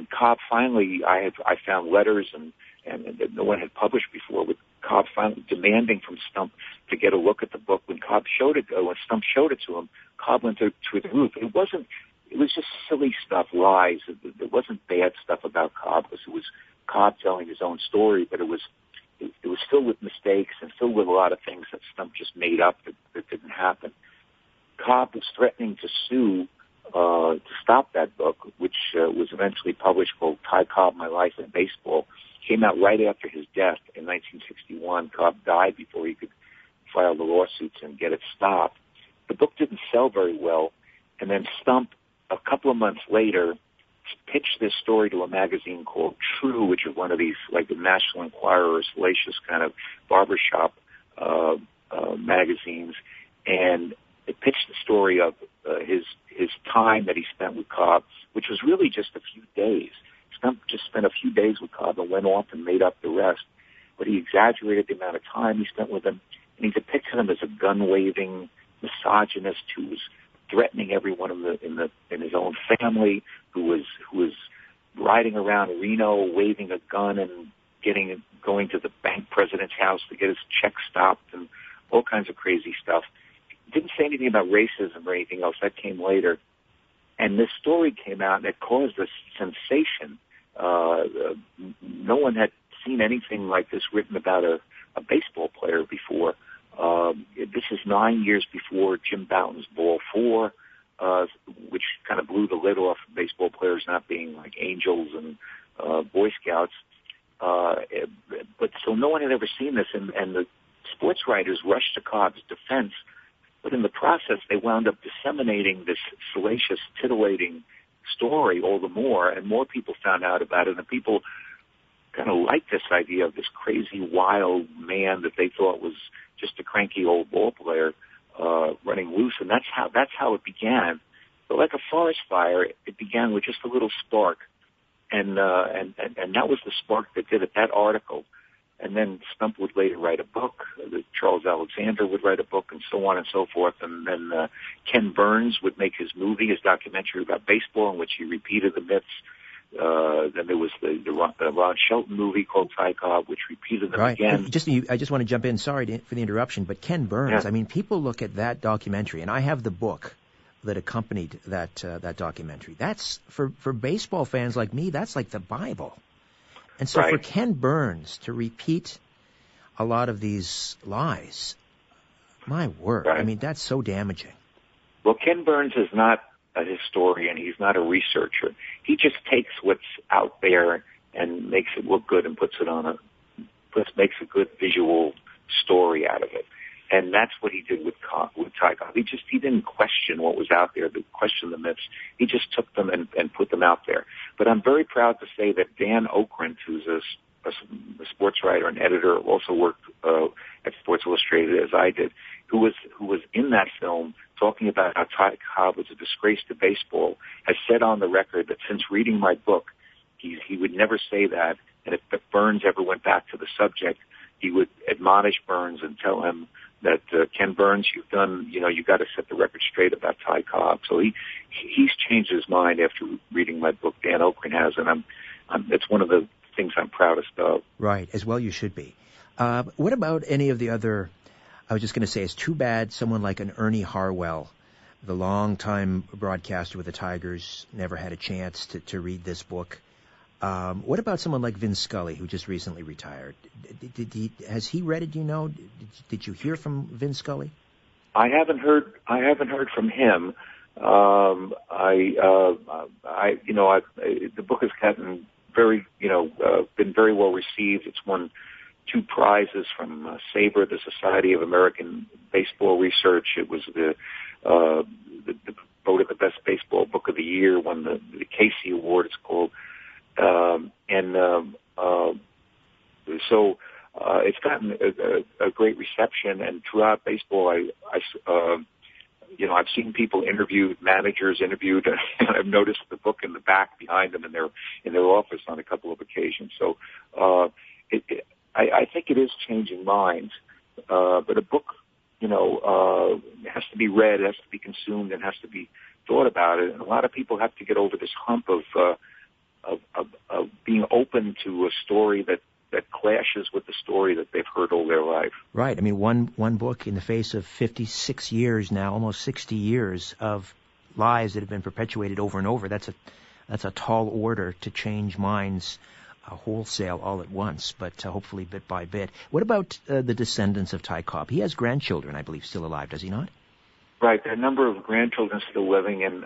Cobb finally, I found letters and that no one had published before, with Cobb finally demanding from Stump to get a look at the book. When Stump showed it to him, Cobb went through the roof. It was just silly stuff, lies. There wasn't bad stuff about Cobb, because it was Cobb telling his own story, but it was filled with mistakes and filled with a lot of things that Stump just made up that didn't happen. Cobb was threatening to sue to stop that book, which was eventually published, called Ty Cobb, My Life in Baseball. came out right after his death in 1961. Cobb died before he could file the lawsuits and get it stopped. The book didn't sell very well, and then Stump, a couple of months later, pitched this story to a magazine called True, which is one of these, like the National Enquirer or Salacious kind of barbershop magazines, and it pitched the story of his time that he spent with Cobb, which was really just a few days. Stump just spent a few days with Cobb and went off and made up the rest. But he exaggerated the amount of time he spent with him, and he depicted him as a gun-waving misogynist who was threatening everyone in his own family, who was riding around Reno waving a gun and going to the bank president's house to get his check stopped and all kinds of crazy stuff. Didn't say anything about racism or anything else. That came later. And this story came out, and it caused a sensation. No one had seen anything like this written about a baseball player before. This is 9 years before Jim Bouton's Ball 4, which kind of blew the lid off baseball players not being like angels and Boy Scouts. But so no one had ever seen this, and the sports writers rushed to Cobb's defense. But in the process, they wound up disseminating this salacious, titillating story all the more, and more people found out about it, and people kind of liked this idea of this crazy, wild man that they thought was just a cranky old ball player running loose, and that's how it began. But like a forest fire, it began with just a little spark, and that was the spark that did it. That article. And then Stump would later write a book. Charles Alexander would write a book, and so on and so forth. And then Ken Burns would make his documentary about baseball, in which he repeated the myths. Then there was the Ron Shelton movie called Ty Cobb, which repeated them again. I just want to jump in. Sorry for the interruption, but Ken Burns. Yeah. I mean, people look at that documentary, and I have the book that accompanied that documentary. That's for baseball fans like me. That's like the Bible. And so for Ken Burns to repeat a lot of these lies, my word, I mean, that's so damaging. Well, Ken Burns is not a historian. He's not a researcher. He just takes what's out there and makes it look good and makes a good visual story out of it. And that's what he did with Ty Cobb. He didn't question what was out there, question the myths. He just took them and put them out there. But I'm very proud to say that Dan Okrent, who's a sports writer and editor, also worked at Sports Illustrated as I did, who was in that film talking about how Ty Cobb was a disgrace to baseball, has said on the record that since reading my book, he would never say that. And if Burns ever went back to the subject, he would admonish Burns and tell him that Ken Burns, you got to set the record straight about Ty Cobb. So he's changed his mind after reading my book. Dan Okrent has, and it's one of the things I'm proudest of. Right, as well you should be. What about any of the other? I was just going to say, it's too bad someone like an Ernie Harwell, the longtime broadcaster with the Tigers, never had a chance to read this book. What about someone like Vin Scully, who just recently retired? Has he read it? Do you know? Did you hear from Vin Scully? I haven't heard from him. The book has gotten been very well received. It's won 2 prizes from SABR, the Society of American Baseball Research. It was voted the best baseball book of the year. Won the Casey Award. It's called. So it's gotten a great reception, and throughout baseball, I've seen people interviewed, managers interviewed, and I've noticed the book in the back behind them in their office on a couple of occasions. So I think it is changing minds, but a book, has to be read, has to be consumed, and has to be thought about it. And a lot of people have to get over this hump of being open to a story that clashes with the story that they've heard all their life. Right. I mean, one book in the face of 56 years now, almost 60 years of lies that have been perpetuated over and over. That's a tall order to change minds wholesale all at once, but hopefully bit by bit. What about the descendants of Ty Cobb? He has grandchildren, I believe, still alive, does he not? Right. There are a number of grandchildren still living, and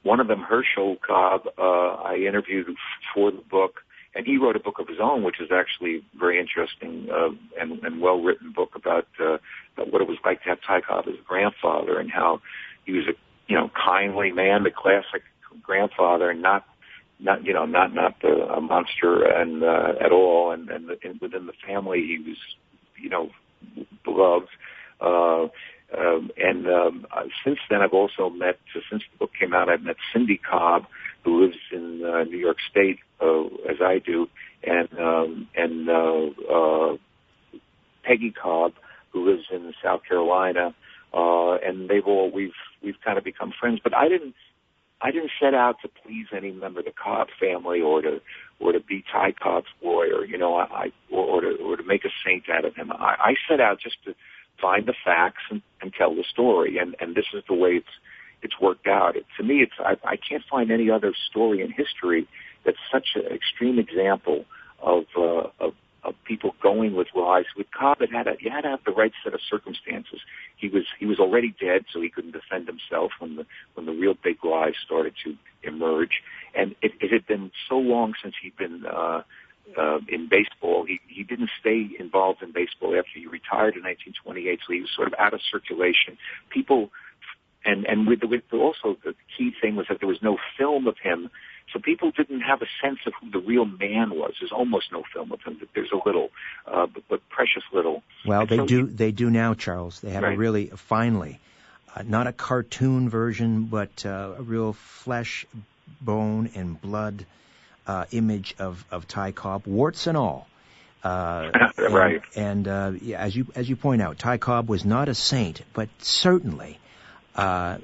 one of them, Herschel Cobb, I interviewed for the book. And he wrote a book of his own, which is actually very interesting and well-written book about what it was like to have Ty Cobb as a grandfather and how he was a kindly man, the classic grandfather, and not a monster and at all. And within the family, he was beloved. Since then, I've also met, since the book came out, I've met Cindy Cobb, who lives in New York State, as I do, and Peggy Cobb, who lives in South Carolina, and we've kind of become friends. But I didn't set out to please any member of the Cobb family or to be Ty Cobb's lawyer, or to make a saint out of him. I set out just to find the facts and tell the story, and this is the way it's worked out. To me, I can't find any other story in history that's such an extreme example of people going with lies. With Cobb, you had to have the right set of circumstances. He was already dead, so he couldn't defend himself when the real big lies started to emerge. And it had been so long since he'd been in baseball. He didn't stay involved in baseball after he retired in 1928, so he was sort of out of circulation. People, and also the key thing was that there was no film of him, so people didn't have a sense of who the real man was. There's almost no film of him. There's a little, but precious little. Well, they do now, Charles. They have right. a really, finally, not a cartoon version, but a real flesh, bone, and blood image of Ty Cobb, warts and all. Right. And as you point out, Ty Cobb was not a saint, but certainly not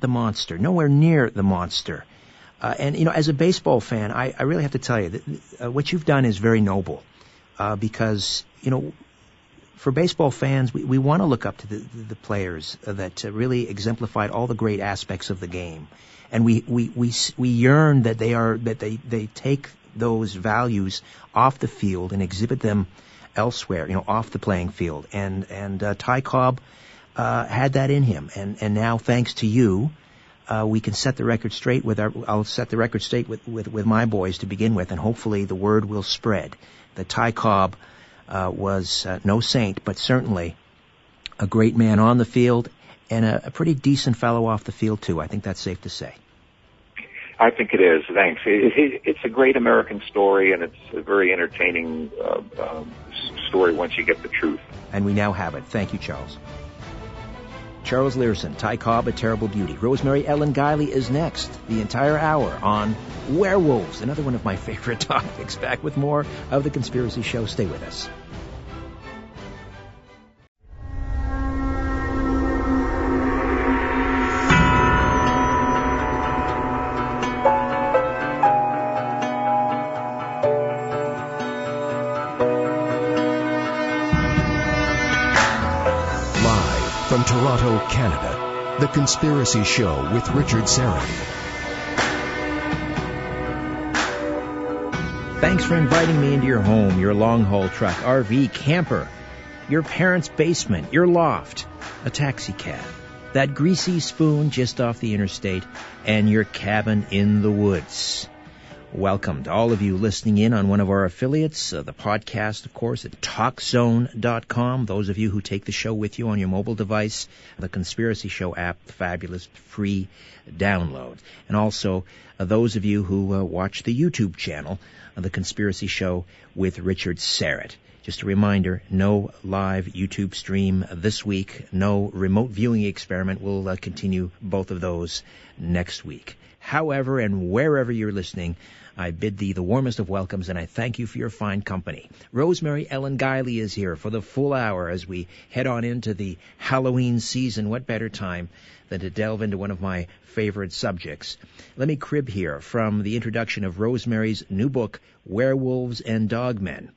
the monster, nowhere near the monster. And as a baseball fan, I really have to tell you that what you've done is very noble, because for baseball fans, we want to look up to the players that really exemplified all the great aspects of the game, and we yearn that they take those values off the field and exhibit them elsewhere, off the playing field. And Ty Cobb had that in him, and now thanks to you, we can set the record straight I'll set the record straight with my boys to begin with, and hopefully the word will spread that Ty Cobb was no saint, but certainly a great man on the field and a pretty decent fellow off the field too. I think that's safe to say. I think it is. Thanks. It's a great American story, and it's a very entertaining story once you get the truth. And we now have it. Thank you, Charles. Charles Leerhsen, Ty Cobb, A Terrible Beauty. Rosemary Ellen Guilley is next, the entire hour on werewolves, another one of my favorite topics. Back with more of The Conspiracy Show. Stay with us. From Toronto, Canada, The Conspiracy Show with Richard Syrett. Thanks for inviting me into your home, your long-haul truck, RV, camper, your parents' basement, your loft, a taxi cab, that greasy spoon just off the interstate, and your cabin in the woods. Welcome to all of you listening in on one of our affiliates, the podcast, of course, at TalkZone.com. Those of you who take the show with you on your mobile device, the Conspiracy Show app, fabulous free download. And also those of you who watch the YouTube channel, the Conspiracy Show with Richard Syrett. Just a reminder, no live YouTube stream this week, no remote viewing experiment. We'll continue both of those next week. However, and wherever you're listening, I bid thee the warmest of welcomes, and I thank you for your fine company. Rosemary Ellen Guilley is here for the full hour as we head on into the Halloween season. What better time than to delve into one of my favorite subjects? Let me crib here from the introduction of Rosemary's new book, Werewolves and Dogmen.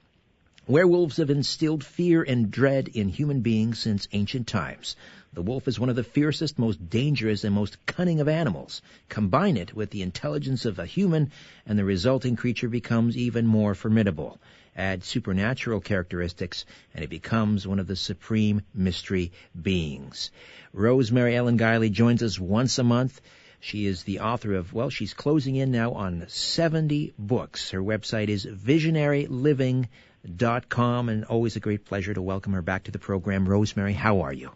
Werewolves have instilled fear and dread in human beings since ancient times. The wolf is one of the fiercest, most dangerous, and most cunning of animals. Combine it with the intelligence of a human, and the resulting creature becomes even more formidable. Add supernatural characteristics, and it becomes one of the supreme mystery beings. Rosemary Ellen Guilley joins us once a month She is the author of, well, she's closing in now on 70 books. Her website is visionaryliving.com, and always a great pleasure to welcome her back to the program. Rosemary, how are you?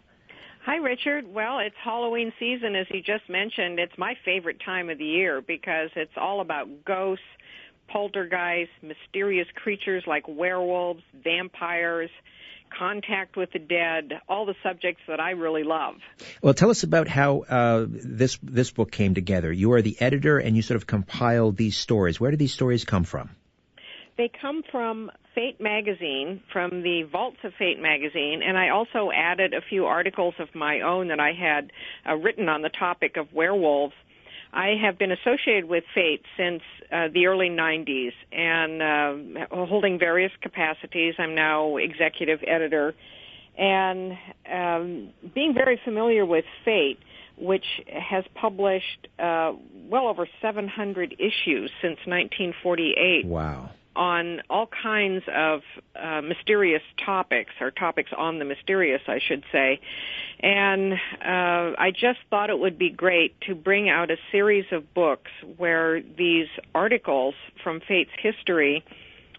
Hi, Richard. Well, it's Halloween season, as you just mentioned. It's my favorite time of the year because it's all about ghosts, poltergeists, mysterious creatures like werewolves, vampires, contact with the dead, all the subjects that I really love. Well, tell us about how this book came together. You are the editor, and you sort of compiled these stories. Where do these stories come from? They come from Fate magazine, from the vaults of Fate magazine, and I also added a few articles of my own that I had written on the topic of werewolves. I have been associated with Fate since the early 90s and holding various capacities. I'm now executive editor. And being very familiar with Fate, which has published well over 700 issues since 1948. Wow. On all kinds of mysterious topics, or topics on the mysterious, I should say. And I just thought it would be great to bring out a series of books where these articles from Fate's history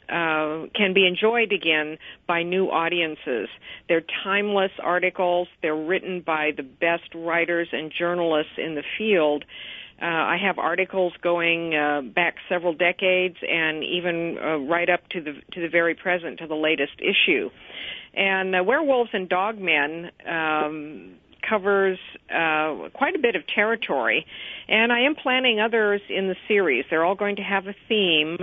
can be enjoyed again by new audiences. They're timeless articles. They're written by the best writers and journalists in the field. I have articles going back several decades, and even right up to the very present, to the latest issue. And Werewolves and Dogmen covers quite a bit of territory, and I am planning others in the series. They're all going to have a theme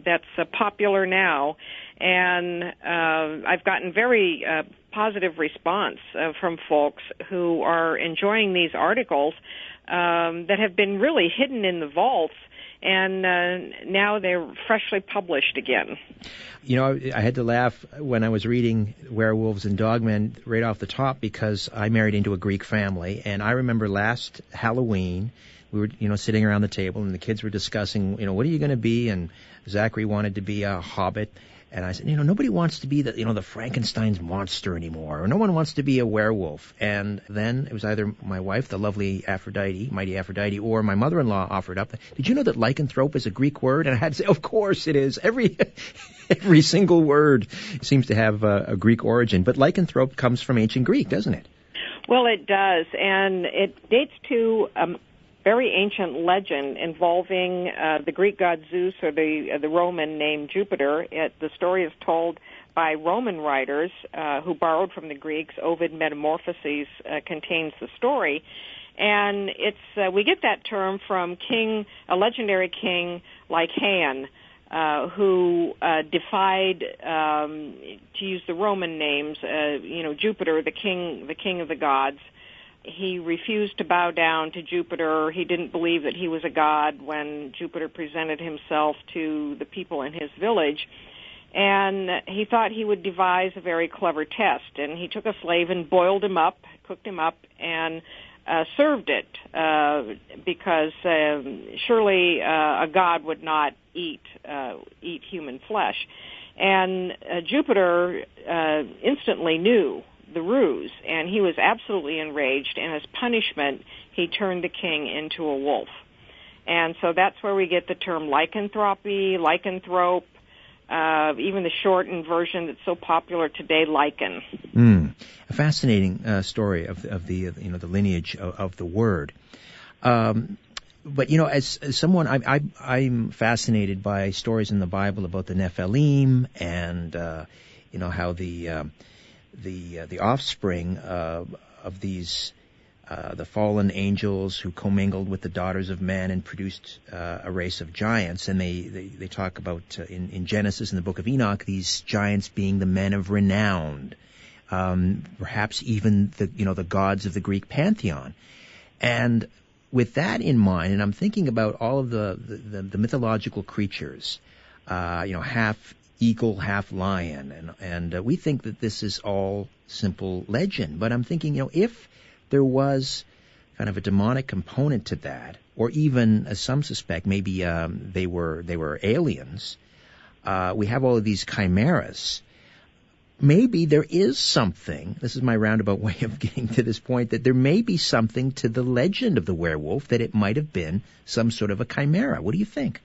that's popular now, and I've gotten very positive response from folks who are enjoying these articles that have been really hidden in the vaults, and now they're freshly published again. You know, I had to laugh when I was reading Werewolves and Dogmen right off the top, because I married into a Greek family, and I remember last Halloween we were, sitting around the table, and the kids were discussing, what are you going to be? And Zachary wanted to be a hobbit. And I said, nobody wants to be the Frankenstein's monster anymore, or no one wants to be a werewolf. And then it was either my wife, the lovely Aphrodite, mighty Aphrodite, or my mother-in-law offered up, did you know that lycanthrope is a Greek word? And I had to say, of course it is. Every single word seems to have a Greek origin. But lycanthrope comes from ancient Greek, doesn't it? Well, it does, and it dates to very ancient legend involving the Greek god Zeus, or the Roman named Jupiter. The story is told by Roman writers who borrowed from the Greeks. Ovid Metamorphoses contains the story, and we get that term from a legendary king like Lycaon, who defied, to use the Roman names, Jupiter, the king of the gods. He refused to bow down to Jupiter. He didn't believe that he was a god when Jupiter presented himself to the people in his village. And he thought he would devise a very clever test. And he took a slave and boiled him up, cooked him up, and served it, because surely a god would not eat human flesh. And Jupiter instantly knew the ruse, and he was absolutely enraged, and as punishment, he turned the king into a wolf. And so that's where we get the term lycanthropy, lycanthrope, even the shortened version that's so popular today, lichen. A fascinating story of the lineage of the word. But as someone, I'm fascinated by stories in the Bible about the Nephilim, and how the offspring of these the fallen angels who commingled with the daughters of men and produced a race of giants. And they talk about in Genesis, in the book of Enoch, these giants being the men of renown, perhaps even the gods of the Greek pantheon. And with that in mind, and I'm thinking about all of the mythological creatures, half eagle, half lion, and we think that this is all simple legend. But I'm thinking, if there was kind of a demonic component to that, or even, as some suspect, maybe they were aliens. We have all of these chimeras. maybe there is something, this is my roundabout way of getting to this point, that there may be something to the legend of the werewolf, that it might have been some sort of a chimera. What do you think?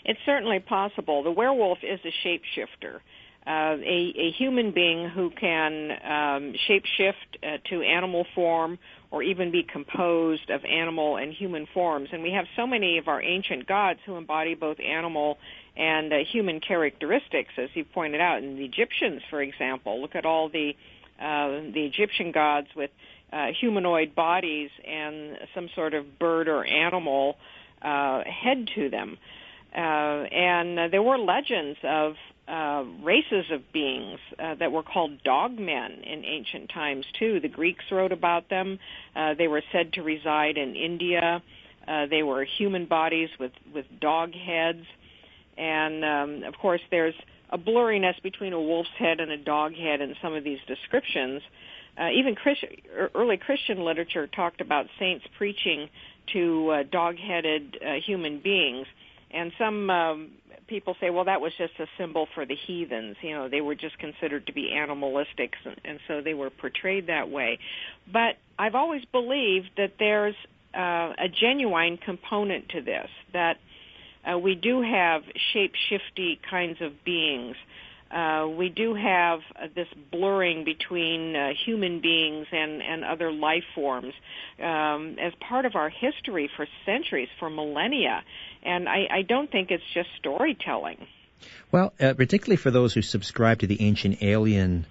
It's certainly possible. The werewolf is a shapeshifter, a human being who can shapeshift to animal form or even be composed of animal and human forms. And we have so many of our ancient gods who embody both animal and human characteristics, as you pointed out. In the Egyptians, for example, look at all the Egyptian gods with humanoid bodies and some sort of bird or animal head to them. And there were legends of races of beings that were called dogmen in ancient times, too. The Greeks wrote about them. They were said to reside in India. They were human bodies with dog heads. And, of course, there's a blurriness between a wolf's head and a dog head in some of these descriptions. Even early Christian literature talked about saints preaching to dog-headed human beings. And some people say, well, that was just a symbol for the heathens. You know, they were just considered to be animalistic, and so they were portrayed that way. But I've always believed that there's a genuine component to this, that we do have shape-shifty kinds of beings. We do have this blurring between human beings and other life forms as part of our history for centuries, for millennia. And I don't think it's just storytelling. Well, particularly for those who subscribe to the ancient alien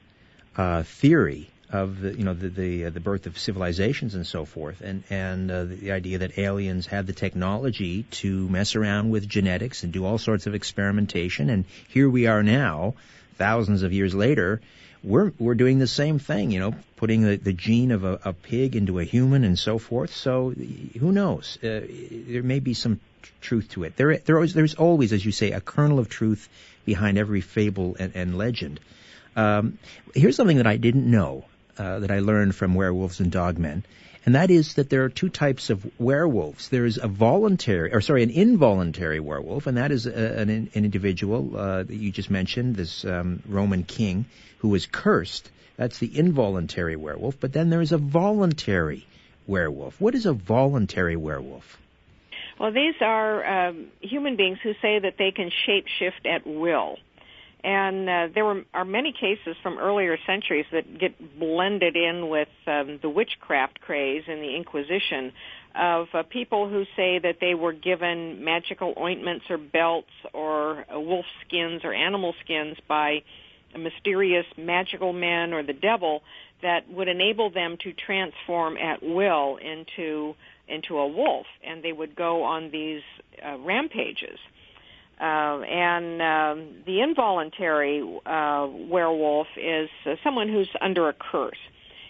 theory of the birth of civilizations and so forth, and the idea that aliens had the technology to mess around with genetics and do all sorts of experimentation, and here we are now, thousands of years later, we're doing the same thing, putting the gene of a pig into a human and so forth. So who knows? There may be some truth to it. There's always, as you say, a kernel of truth behind every fable and legend. Here's something that I didn't know, that I learned from Werewolves and Dogmen, and that is that there are two types of werewolves. There's an involuntary werewolf, and that is an individual that you just mentioned, this Roman king who was cursed. That's the involuntary werewolf. But then there's a voluntary werewolf. What is a voluntary werewolf? Well, these are human beings who say that they can shapeshift at will. And there are many cases from earlier centuries that get blended in with the witchcraft craze in the Inquisition of people who say that they were given magical ointments or belts or wolf skins or animal skins by mysterious magical men or the devil that would enable them to transform at will into a wolf, and they would go on these rampages. The involuntary werewolf is someone who's under a curse.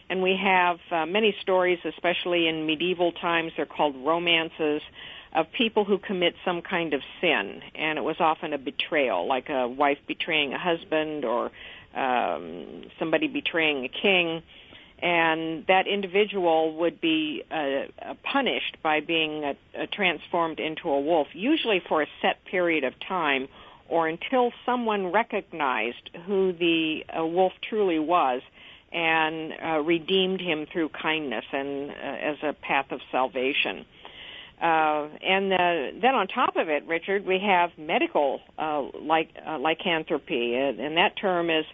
And we have many stories, especially in medieval times, they're called romances, of people who commit some kind of sin. And it was often a betrayal, like a wife betraying a husband or somebody betraying a king. And that individual would be punished by being transformed into a wolf, usually for a set period of time or until someone recognized who the wolf truly was and redeemed him through kindness and as a path of salvation. And then on top of it, Richard, we have medical lycanthropy, and that term is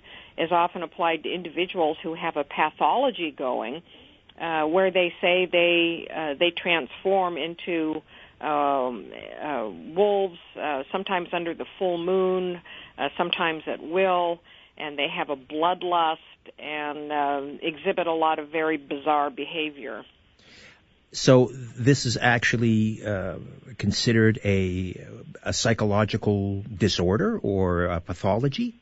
often applied to individuals who have a pathology going, where they say they transform into wolves, sometimes under the full moon, sometimes at will, and they have a bloodlust and exhibit a lot of very bizarre behavior. So this is actually considered a psychological disorder or a pathology?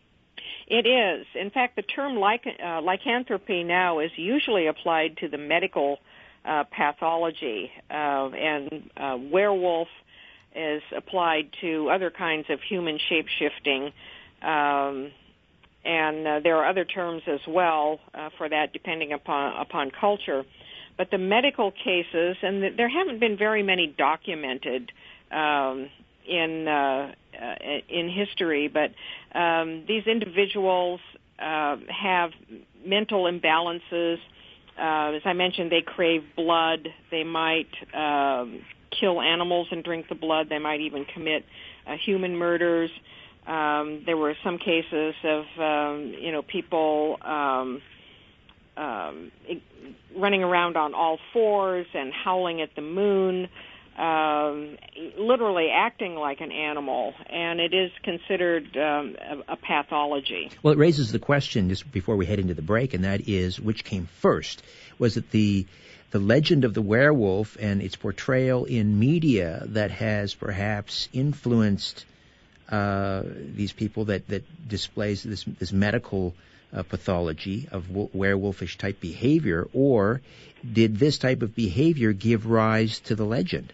It is. In fact, the term lycanthropy now is usually applied to the medical pathology, and werewolf is applied to other kinds of human shape-shifting, and there are other terms as well for that depending upon culture. But the medical cases, and there haven't been very many documented in history, but these individuals have mental imbalances. As I mentioned, they crave blood. They might kill animals and drink the blood. They might even commit human murders. There were some cases of, people running around on all fours and howling at the moon, literally acting like an animal, and it is considered a pathology. Well, it raises the question, just before we head into the break, and that is, which came first? Was it the legend of the werewolf and its portrayal in media that has perhaps influenced these people that displays this medical pathology of werewolfish type behavior, or did this type of behavior give rise to the legend?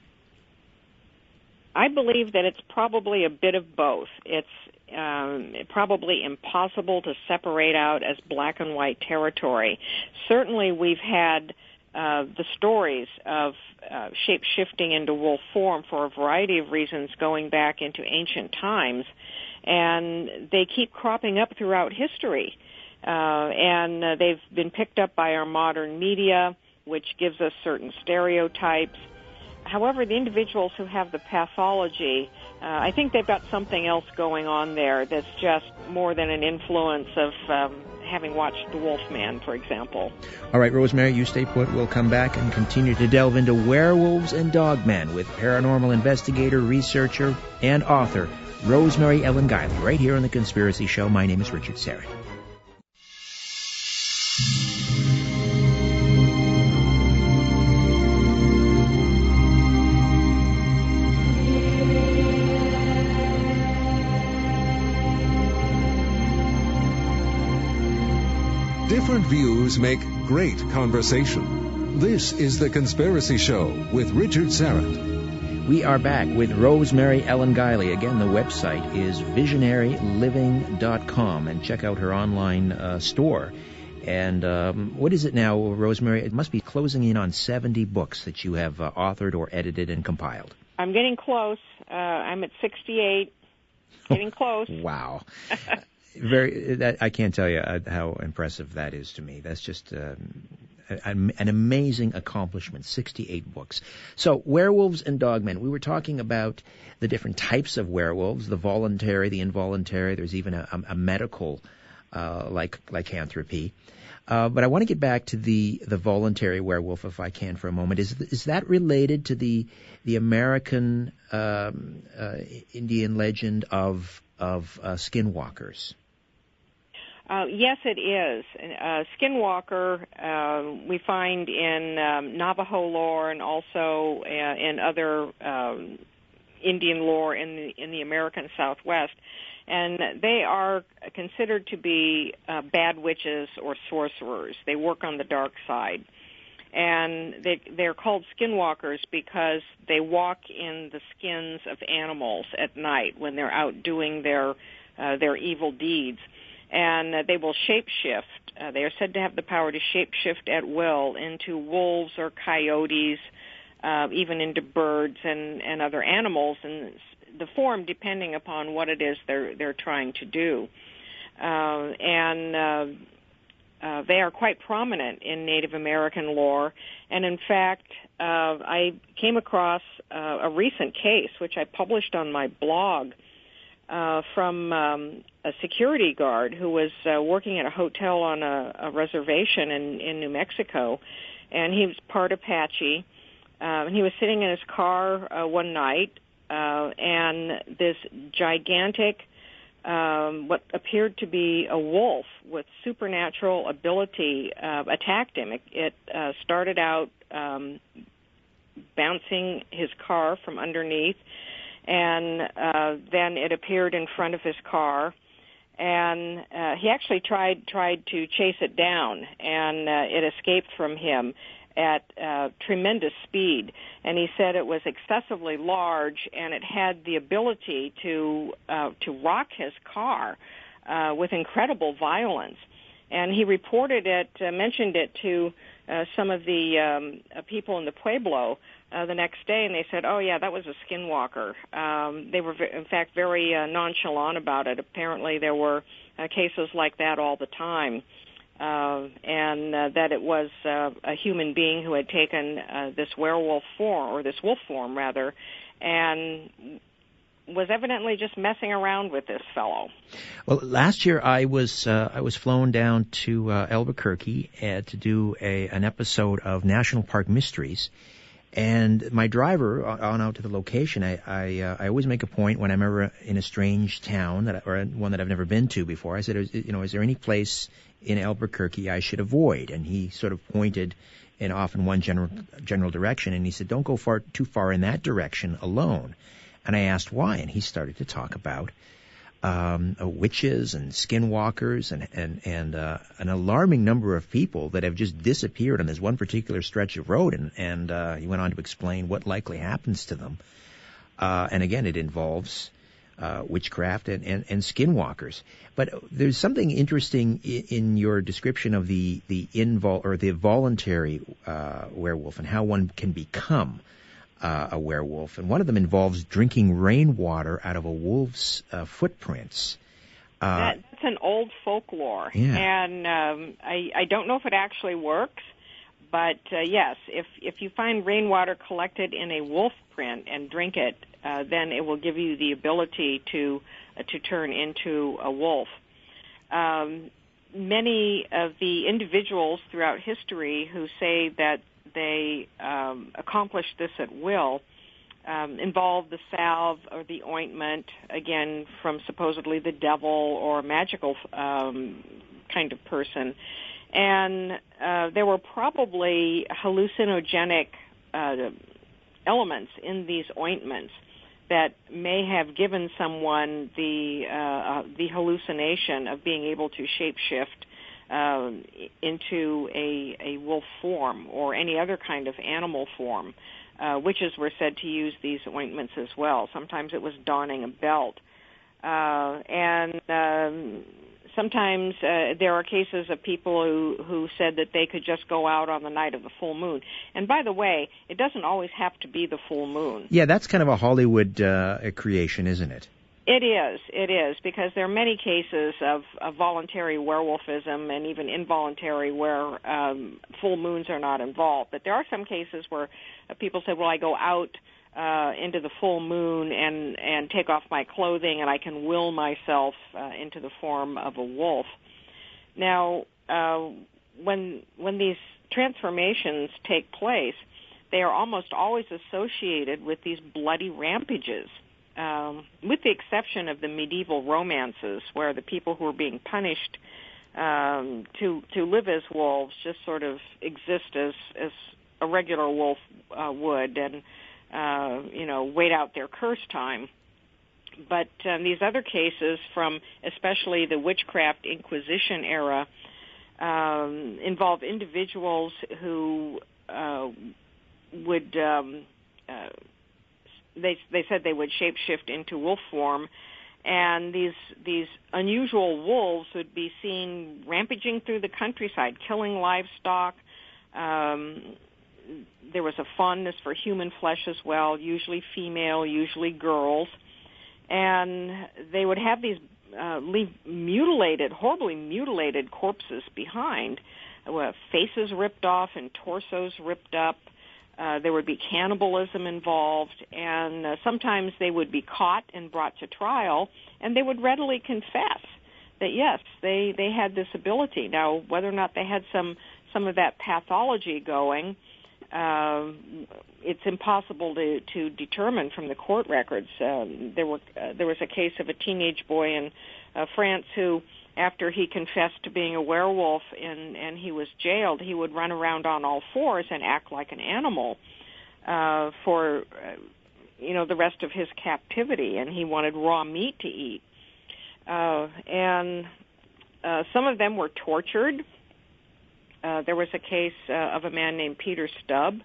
I believe that it's probably a bit of both. It's probably impossible to separate out as black and white territory. Certainly we've had the stories of shape-shifting into wolf form for a variety of reasons going back into ancient times, and they keep cropping up throughout history. And they've been picked up by our modern media, which gives us certain stereotypes. However, the individuals who have the pathology, I think they've got something else going on there that's just more than an influence of having watched The Wolfman, for example. All right, Rosemary, you stay put. We'll come back and continue to delve into werewolves and dogmen with paranormal investigator, researcher, and author Rosemary Ellen Guilley, right here on The Conspiracy Show. My name is Richard Syrett. Different views make great conversation. This is The Conspiracy Show with Richard Syrett. We are back with Rosemary Ellen Guilley. Again, the website is visionaryliving.com, and check out her online store. And what is it now, Rosemary? It must be closing in on 70 books that you have authored or edited and compiled. I'm getting close. I'm at 68. Getting close. Wow. I can't tell you how impressive that is to me. That's just an amazing accomplishment. 68 books. So, werewolves and dogmen. We were talking about the different types of werewolves: the voluntary, the involuntary. There's even a medical lycanthropy. But I want to get back to the voluntary werewolf, if I can, for a moment. Is that related to the American Indian legend of skinwalkers? Yes, it is. Skinwalker we find in Navajo lore and also in other Indian lore in the American Southwest, and they are considered to be bad witches or sorcerers. They work on the dark side, and they're called skinwalkers because they walk in the skins of animals at night when they're out doing their evil deeds. And they will shapeshift. They are said to have the power to shapeshift at will into wolves or coyotes, even into birds and other animals, and the form depending upon what it is they're trying to do. And they are quite prominent in Native American lore. And in fact, I came across a recent case, which I published on my blog, from a security guard who was working at a hotel on a reservation in New Mexico, and he was part Apache. And he was sitting in his car one night, and this gigantic, what appeared to be a wolf with supernatural ability, attacked him. It started out bouncing his car from underneath, and then it appeared in front of his car, and he actually tried to chase it down, and it escaped from him at tremendous speed. And he said it was excessively large, and it had the ability to rock his car with incredible violence. And he reported it, mentioned it to some of the people in the Pueblo the next day, and they said, "Oh yeah, that was a skinwalker." They were, in fact, very nonchalant about it. Apparently, there were cases like that all the time, and that it was a human being who had taken this werewolf form, or this wolf form rather, and was evidently just messing around with this fellow. Well, last year I was flown down to Albuquerque to do an episode of National Park Mysteries, and my driver on out to the location. I always make a point when I'm ever in a strange town or one that I've never been to before. I said, is there any place in Albuquerque I should avoid? And he sort of pointed in often one general direction, and he said, don't go too far in that direction alone. And I asked why, and he started to talk about witches and skinwalkers and an alarming number of people that have just disappeared on this one particular stretch of road, and he went on to explain what likely happens to them. And again, it involves witchcraft and skinwalkers. But there's something interesting in your description of the voluntary werewolf and how one can become a werewolf, and one of them involves drinking rainwater out of a wolf's footprints. That's an old folklore, and I don't know if it actually works, but yes, if you find rainwater collected in a wolf print and drink it, then it will give you the ability to turn into a wolf. Many of the individuals throughout history who say that they accomplish this at will involve the salve or the ointment, again, from supposedly the devil or a magical kind of person. And there were probably hallucinogenic elements in these ointments that may have given someone the hallucination of being able to shapeshift into a wolf form or any other kind of animal form. Witches were said to use these ointments as well. Sometimes it was donning a belt. And sometimes there are cases of people who said that they could just go out on the night of the full moon. And by the way, it doesn't always have to be the full moon. Yeah, that's kind of a Hollywood creation, isn't it? It is, because there are many cases of voluntary werewolfism and even involuntary where full moons are not involved. But there are some cases where people say, well, I go out into the full moon and take off my clothing and I can will myself into the form of a wolf. Now, when these transformations take place, they are almost always associated with these bloody rampages. With the exception of the medieval romances, where the people who are being punished to live as wolves just sort of exist as a regular wolf would, and wait out their curse time. But these other cases, from especially the Witchcraft Inquisition era, involve individuals who would They said they would shapeshift into wolf form, and these unusual wolves would be seen rampaging through the countryside, killing livestock. There was a fondness for human flesh as well, usually female, usually girls, and they would have these leave horribly mutilated corpses behind, faces ripped off and torsos ripped up. There would be cannibalism involved, and sometimes they would be caught and brought to trial, and they would readily confess that, yes, they had this ability. Now, whether or not they had some of that pathology going, it's impossible to determine from the court records. There was a case of a teenage boy in France who, after he confessed to being a werewolf and he was jailed, he would run around on all fours and act like an animal for the rest of his captivity, and he wanted raw meat to eat. And some of them were tortured. There was a case of a man named Peter Stubb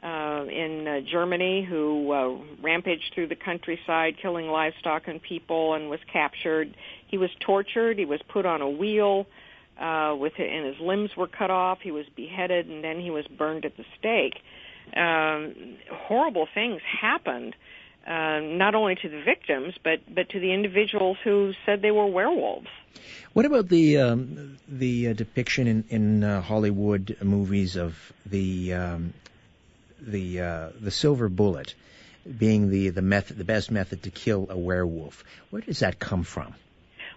in Germany who rampaged through the countryside, killing livestock and people, and was captured. He was tortured. He was put on a wheel. and his limbs were cut off. He was beheaded, and then he was burned at the stake. Horrible things happened, not only to the victims, but to the individuals who said they were werewolves. What about the depiction in Hollywood movies of the silver bullet being the best method to kill a werewolf? Where does that come from?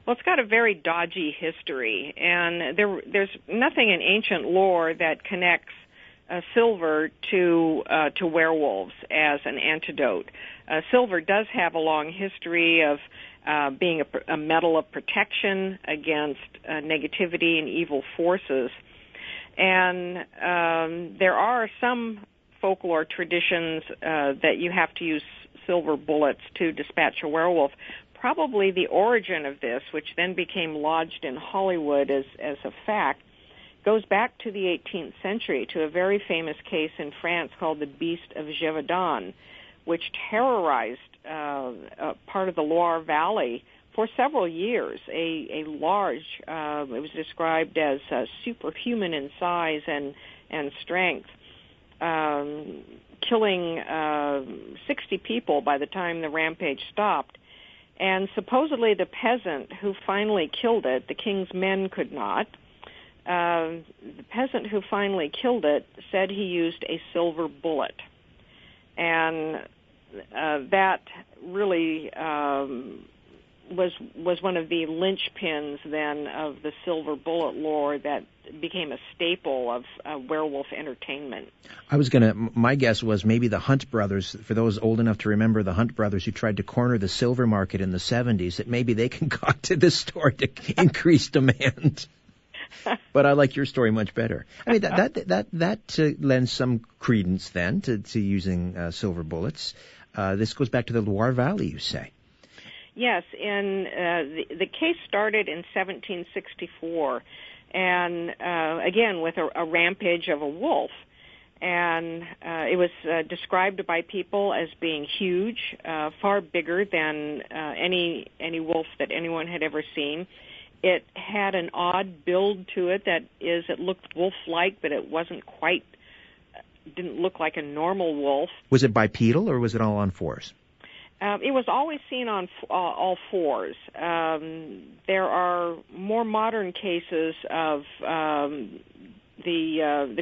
Well, it's got a very dodgy history, and there's nothing in ancient lore that connects silver to werewolves as an antidote. Silver does have a long history of being a metal of protection against negativity and evil forces. And there are some folklore traditions that you have to use silver bullets to dispatch a werewolf. Probably the origin of this, which then became lodged in Hollywood as a fact, goes back to the 18th century, to a very famous case in France called the Beast of Gévaudan, which terrorized part of the Loire Valley for several years. A large, it was described as superhuman in size and strength, killing 60 people by the time the rampage stopped. And supposedly the peasant who finally killed it, the king's men could not, the peasant who finally killed it said he used a silver bullet. And that really was one of the linchpins then of the silver bullet lore that became a staple of werewolf entertainment. My guess was maybe the Hunt brothers, for those old enough to remember the Hunt brothers who tried to corner the silver market in the 70s, that maybe they concocted this story to increase demand. But I like your story much better. I mean, that lends some credence then to using silver bullets. This goes back to the Loire Valley, you say. Yes, and the case started in 1764, and again with a rampage of a wolf. And it was described by people as being huge, far bigger than any wolf that anyone had ever seen. It had an odd build to it, that is, it looked wolf-like, but it didn't look like a normal wolf. Was it bipedal, or was it all on fours? It was always seen on all fours. There are more modern cases of the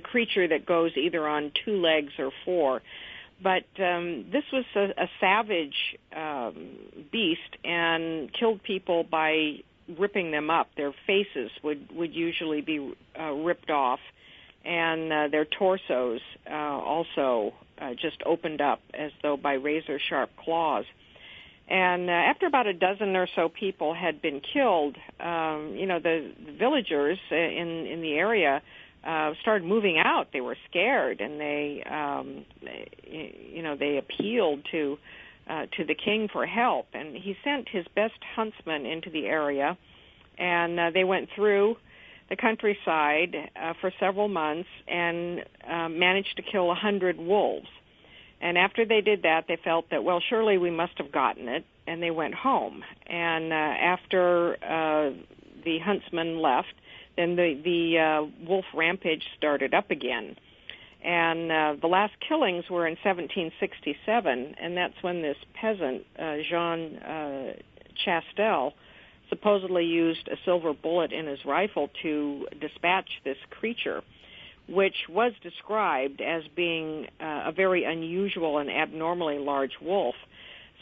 creature that goes either on two legs or four. But this was a savage beast and killed people by ripping them up. Their faces would usually be ripped off, and their torsos also just opened up as though by razor-sharp claws. And after about a dozen or so people had been killed, the villagers in the area started moving out. They were scared, and they appealed to the king for help. And he sent his best huntsman into the area, and they went through the countryside for several months and managed to kill 100 wolves. And after they did that, they felt that, well, surely we must have gotten it, and they went home. And after the huntsman left, then the wolf rampage started up again. And the last killings were in 1767, and that's when this peasant, Jean Chastel, supposedly used a silver bullet in his rifle to dispatch this creature, which was described as being a very unusual and abnormally large wolf.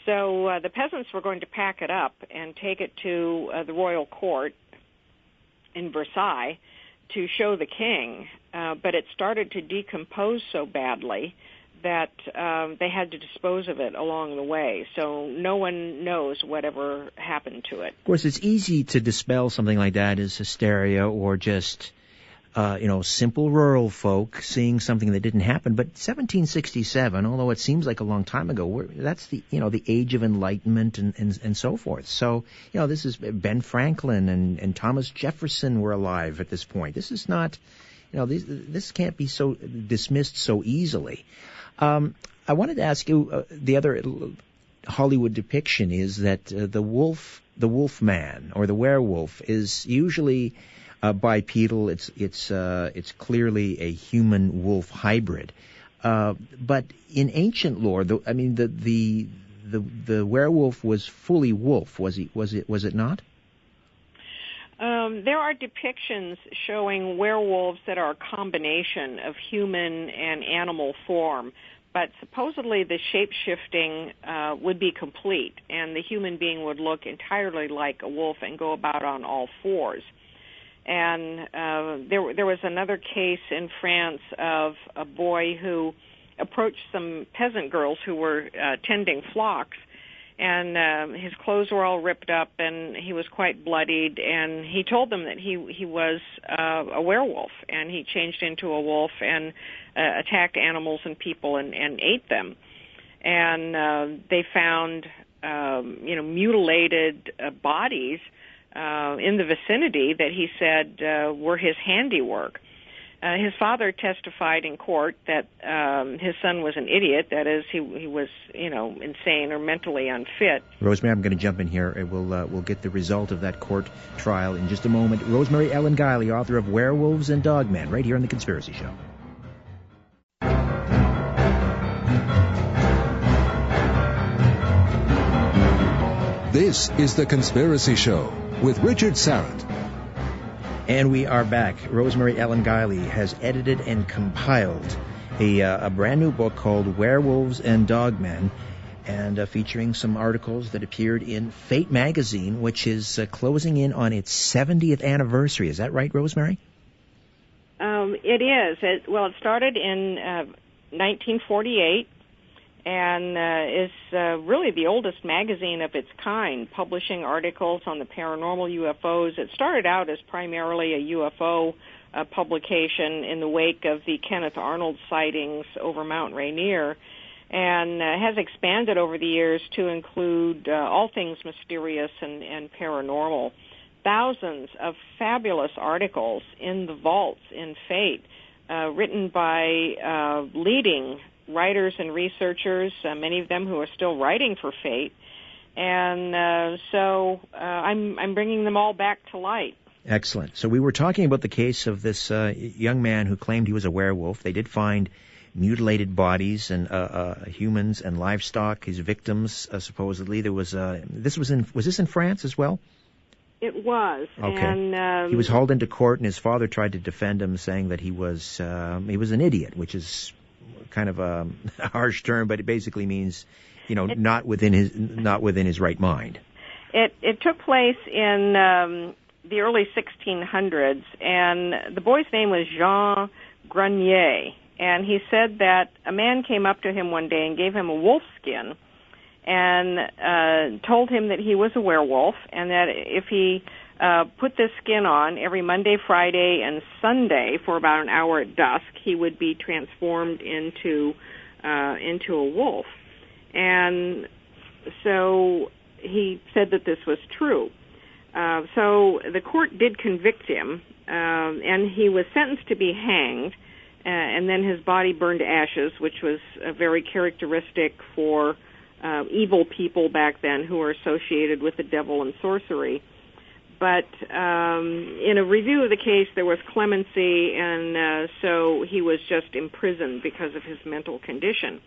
So the peasants were going to pack it up and take it to the royal court in Versailles to show the king, but it started to decompose so badly that they had to dispose of it along the way. So no one knows whatever happened to it. Of course, it's easy to dispel something like that as hysteria or just simple rural folk seeing something that didn't happen. But 1767, although it seems like a long time ago, that's the age of enlightenment and so forth. So, this is Ben Franklin and Thomas Jefferson were alive at this point. This is not, this can't be so dismissed so easily. I wanted to ask you, the other Hollywood depiction is that the wolf man or the werewolf is usually bipedal. It's clearly a human-wolf hybrid. But in ancient lore, the werewolf was fully wolf. Was it not? There are depictions showing werewolves that are a combination of human and animal form, but supposedly the shape-shifting would be complete, and the human being would look entirely like a wolf and go about on all fours. And there was another case in France of a boy who approached some peasant girls who were tending flocks, and his clothes were all ripped up, and he was quite bloodied, and he told them that he was a werewolf, and he changed into a wolf and attacked animals and people and ate them. And they found mutilated bodies in the vicinity that he said were his handiwork. His father testified in court that his son was an idiot, that is, he was, insane or mentally unfit. Rosemary, I'm going to jump in here. We'll get the result of that court trial in just a moment. Rosemary Ellen Guilley, author of Werewolves and Dogmen, right here on The Conspiracy Show. This is The Conspiracy Show with Richard Syrett. And we are back. Rosemary Ellen Guilley has edited and compiled a brand new book called Werewolves and Dogmen, and featuring some articles that appeared in Fate magazine, which is closing in on its 70th anniversary. Is that right, Rosemary? It is. It started in 1948. And is really the oldest magazine of its kind, publishing articles on the paranormal, UFOs. It started out as primarily a UFO publication in the wake of the Kenneth Arnold sightings over Mount Rainier, and has expanded over the years to include all things mysterious and paranormal. Thousands of fabulous articles in the vaults in Fate, written by leading writers and researchers, many of them who are still writing for Fate, and so I'm bringing them all back to light. Excellent. So we were talking about the case of this young man who claimed he was a werewolf. They did find mutilated bodies and humans and livestock. His victims, supposedly, there was was this in France as well? It was. Okay. And he was hauled into court, and his father tried to defend him, saying that he was an idiot, which is kind of a harsh term, but it basically means, not within his right mind. It took place in the early 1600s, and the boy's name was Jean Grenier, and he said that a man came up to him one day and gave him a wolf skin and told him that he was a werewolf, and that if he put this skin on every Monday, Friday, and Sunday for about an hour at dusk, he would be transformed into a wolf. And so he said that this was true. So the court did convict him, and he was sentenced to be hanged, and then his body burned to ashes, which was very characteristic for evil people back then who were associated with the devil and sorcery. But in a review of the case, there was clemency, and so he was just imprisoned because of his mental condition.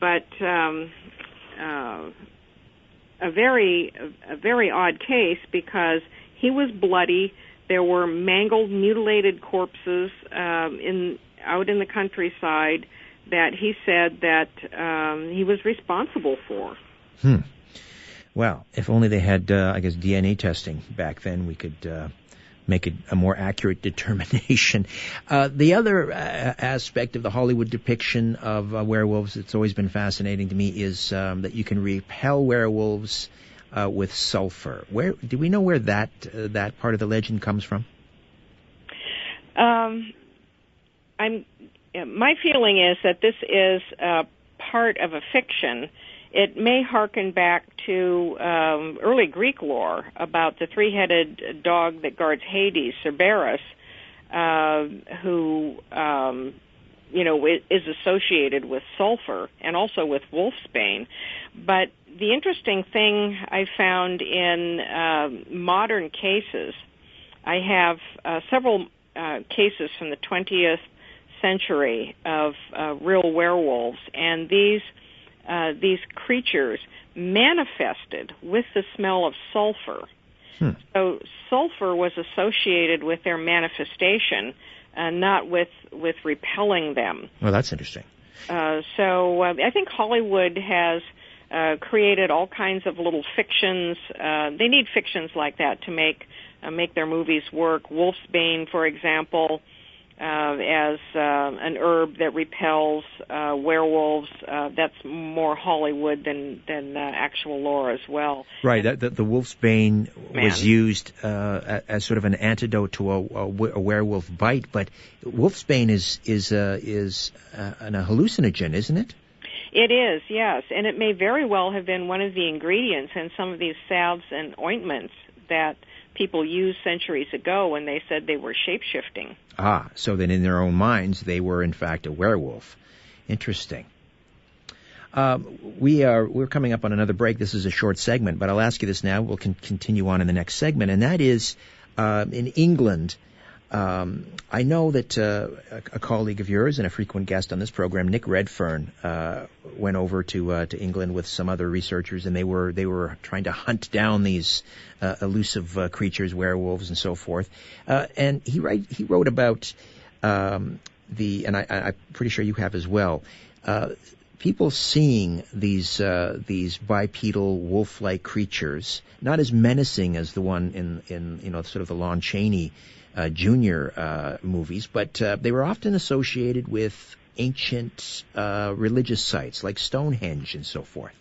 But a very odd case, because he was bloody. There were mangled, mutilated corpses out in the countryside that he said that he was responsible for. Well, if only they had, DNA testing back then, we could make a more accurate determination. The other aspect of the Hollywood depiction of werewolves that's always been fascinating to me is that you can repel werewolves with sulfur. Do we know where that part of the legend comes from? My feeling is that this is part of a fiction. It may harken back to early Greek lore about the three-headed dog that guards Hades, Cerberus, who is associated with sulfur and also with wolfsbane. But the interesting thing I found in modern cases I have several cases from the 20th century of real werewolves, and these creatures manifested with the smell of sulfur. So sulfur was associated with their manifestation, not with repelling them. Well, that's interesting. So I think Hollywood has created all kinds of little fictions. They need fictions like that to make their movies work. Wolfsbane, for example, as an herb that repels werewolves. That's more Hollywood than actual lore as well. Right. The wolfsbane was used as sort of an antidote to a werewolf bite, but wolfsbane is a hallucinogen, isn't it? It is, yes, and it may very well have been one of the ingredients in some of these salves and ointments that people used centuries ago when they said they were shape-shifting. Ah, so then in their own minds they were in fact a werewolf. Interesting. We're coming up on another break. This is a short segment, but I'll ask you this now. We'll continue on in the next segment, and that is in England. I know that a colleague of yours and a frequent guest on this program, Nick Redfern, went over to England with some other researchers, and they were trying to hunt down these elusive creatures, werewolves, and so forth. And he wrote about and I'm pretty sure you have as well. People seeing these bipedal wolf-like creatures, not as menacing as the one in sort of the Lon Chaney Jr. Movies, but they were often associated with ancient religious sites like Stonehenge and so forth.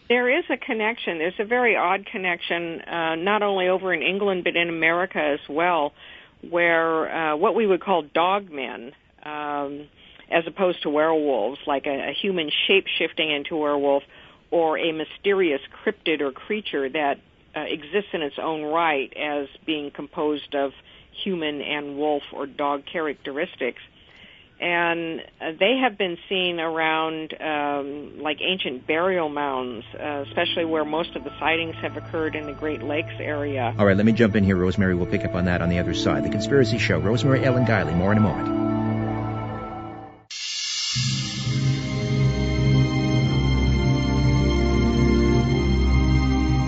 There is a connection. There's a very odd connection, not only over in England but in America as well, where what we would call dogmen, as opposed to werewolves, like a human shape-shifting into a werewolf, or a mysterious cryptid or creature that exists in its own right as being composed of human and wolf or dog characteristics. And they have been seen around like ancient burial mounds, especially where most of the sightings have occurred in the Great Lakes area. All right, let me jump in here, Rosemary. We'll pick up on that on the other side. The Conspiracy Show, Rosemary Ellen Guilley. More in a moment.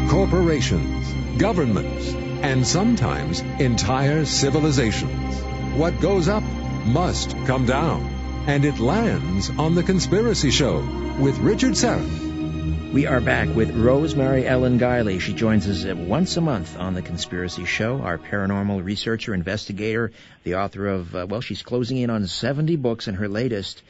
Corporations, governments, and sometimes entire civilizations. What goes up must come down. And it lands on The Conspiracy Show with Richard Syrett. We are back with Rosemary Ellen Guilley. She joins us once a month on The Conspiracy Show, our paranormal researcher, investigator, the author of, she's closing in on 70 books, and her latest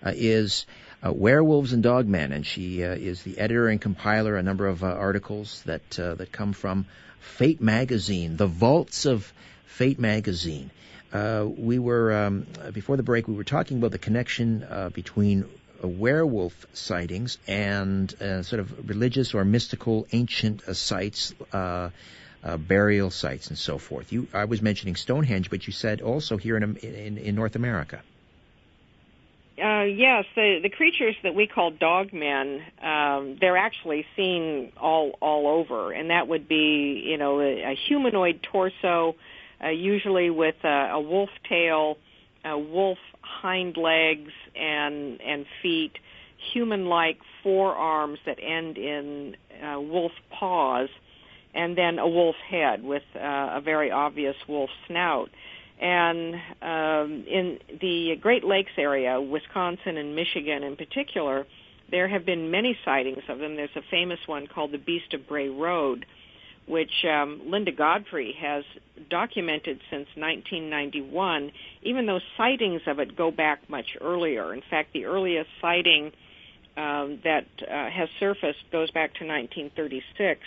is Werewolves and Dogmen, and she is the editor and compiler a number of articles that come from Fate Magazine, the vaults of Fate Magazine. We were before the break. We were talking about the connection between werewolf sightings and sort of religious or mystical ancient sites, burial sites, and so forth. I was mentioning Stonehenge, but you said also here in North America. Yes, the creatures that we call dogmen, they're actually seen all over, and that would be, a humanoid torso, usually with a wolf tail, wolf hind legs and feet, human-like forearms that end in wolf paws, and then a wolf head with a very obvious wolf snout. And in the Great Lakes area, Wisconsin and Michigan in particular, there have been many sightings of them. There's a famous one called the Beast of Bray Road, which Linda Godfrey has documented since 1991, even though sightings of it go back much earlier. In fact, the earliest sighting that has surfaced goes back to 1936,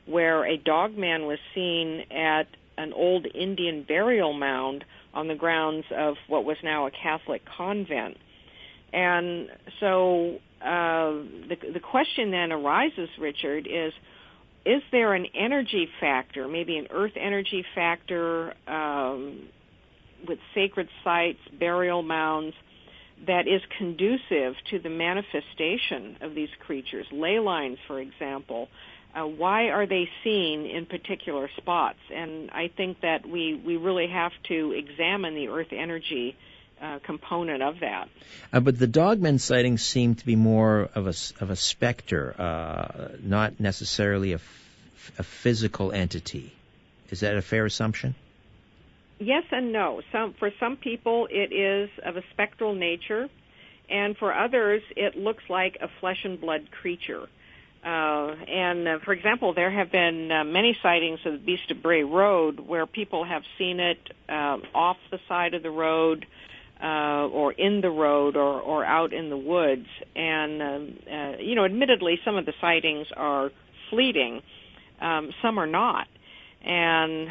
where a dogman was seen at an old Indian burial mound on the grounds of what was now a Catholic convent. And so the question then arises, Richard, is there an energy factor, maybe an earth energy factor with sacred sites, burial mounds, that is conducive to the manifestation of these creatures? Ley lines, for example. Why are they seen in particular spots? And I think that we really have to examine the earth energy component of that. But the dogmen sightings seem to be more of a specter, not necessarily a physical entity. Is that a fair assumption? Yes and no. For some people, it is of a spectral nature, and for others, it looks like a flesh and blood creature. For example, there have been many sightings of the Beast of Bray Road where people have seen it off the side of the road, or in the road, or out in the woods. And admittedly, some of the sightings are fleeting. Some are not. And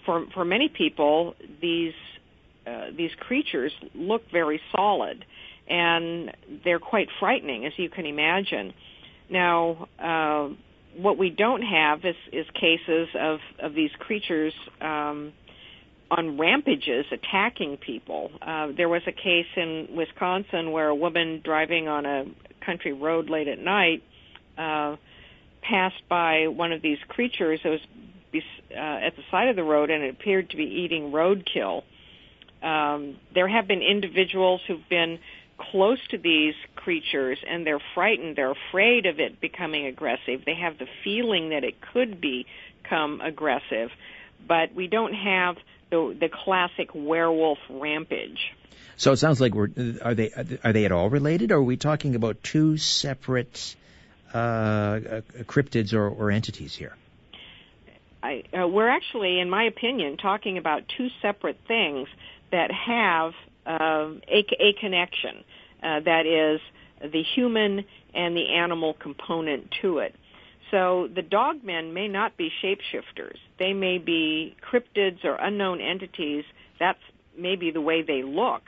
for many people, these creatures look very solid, and they're quite frightening, as you can imagine. Now, what we don't have is cases of these creatures on rampages attacking people. There was a case in Wisconsin where a woman driving on a country road late at night passed by one of these creatures that was at the side of the road, and it appeared to be eating roadkill. There have been individuals who've been close to these creatures, and they're frightened. They're afraid of it becoming aggressive. They have the feeling that it could become aggressive, but we don't have the classic werewolf rampage. So it sounds like are they at all related, or are we talking about two separate cryptids or entities here? We're actually, in my opinion, talking about two separate things that have a connection, that is the human and the animal component to it. So the dogmen may not be shapeshifters. They may be cryptids or unknown entities. That's maybe the way they look.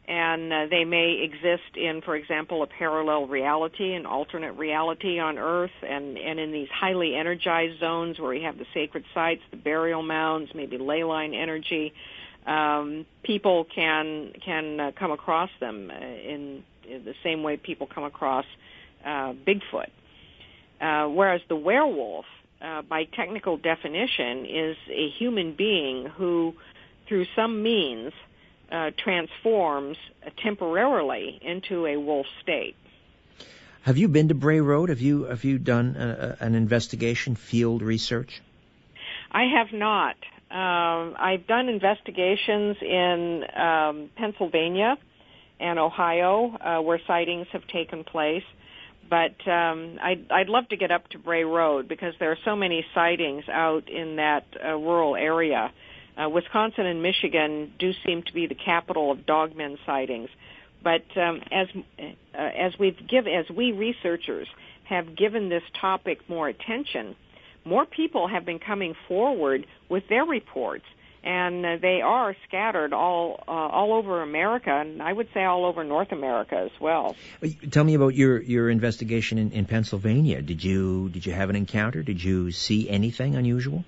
And they may exist in, for example, a parallel reality, an alternate reality on Earth, and in these highly energized zones where we have the sacred sites, the burial mounds, maybe ley line energy. People can come across them in the same way people come across Bigfoot. Whereas the werewolf, by technical definition, is a human being who, through some means, transforms temporarily into a wolf state. Have you been to Bray Road? Have you done an investigation, field research? I have not. I've done investigations in Pennsylvania and Ohio where sightings have taken place, but I'd love to get up to Bray Road because there are so many sightings out in that rural area. Wisconsin and Michigan do seem to be the capital of dogmen sightings, but as we researchers have given this topic more attention, more people have been coming forward with their reports, and they are scattered all over America, and I would say all over North America as well. Tell me about your investigation in Pennsylvania. Did you have an encounter? Did you see anything unusual?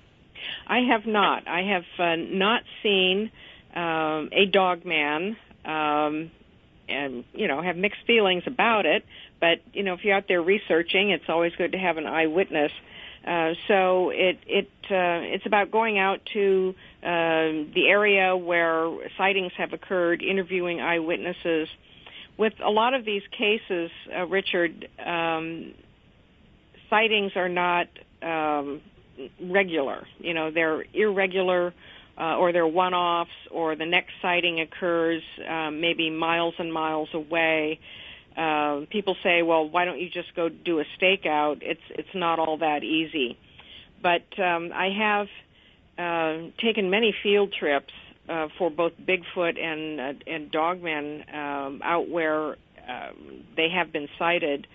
I have not. I have not seen a dogman, and have mixed feelings about it. But if you're out there researching, it's always good to have an eyewitness. So it's about going out to the area where sightings have occurred, interviewing eyewitnesses. With a lot of these cases, Richard, sightings are not regular. They're irregular, or they're one-offs, or the next sighting occurs maybe miles and miles away. People say, well, why don't you just go do a stakeout? It's not all that easy. But I have taken many field trips for both Bigfoot and dogmen out where they have been sighted,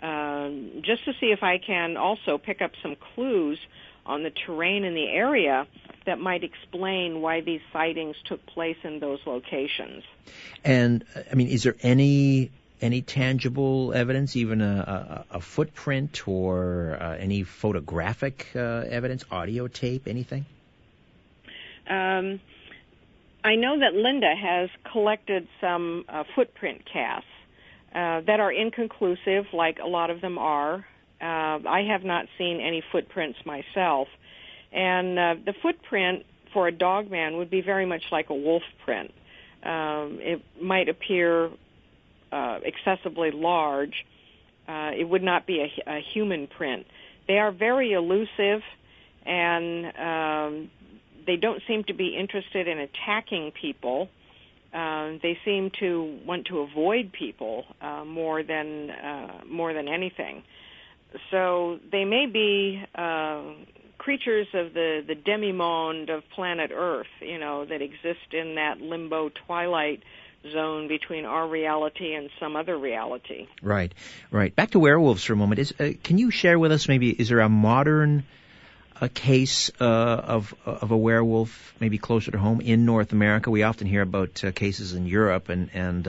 just to see if I can also pick up some clues on the terrain in the area that might explain why these sightings took place in those locations. And, is there any tangible evidence, even a footprint or any photographic evidence, audio tape, anything? I know that Linda has collected some footprint casts that are inconclusive, like a lot of them are. I have not seen any footprints myself. And the footprint for a dogman would be very much like a wolf print. It might appear excessively large. It would not be a human print. They are very elusive, and they don't seem to be interested in attacking people. They seem to want to avoid people more than anything. So they may be creatures of the demi-monde of planet Earth, that exist in that limbo twilight zone between our reality and some other reality. Right. Back to werewolves for a moment. Can you share with us, maybe, is there a modern case of a werewolf maybe closer to home in North America? We often hear about cases in Europe, and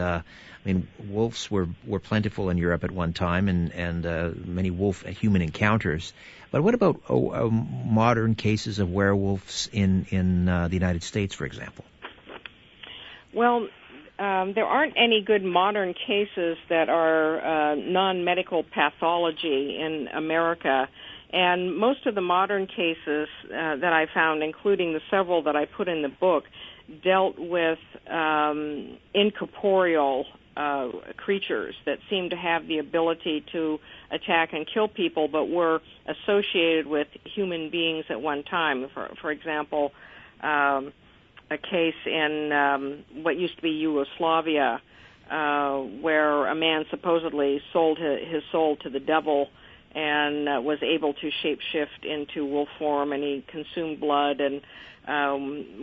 wolves were plentiful in Europe at one time, and many wolf-human encounters. But what about modern cases of werewolves in the United States, for example? Well, there aren't any good modern cases that are non-medical pathology in America. And most of the modern cases that I found, including the several that I put in the book, dealt with incorporeal creatures that seemed to have the ability to attack and kill people, but were associated with human beings at one time. For example, a case in what used to be Yugoslavia, where a man supposedly sold his soul to the devil and was able to shapeshift into wolf form, and he consumed blood and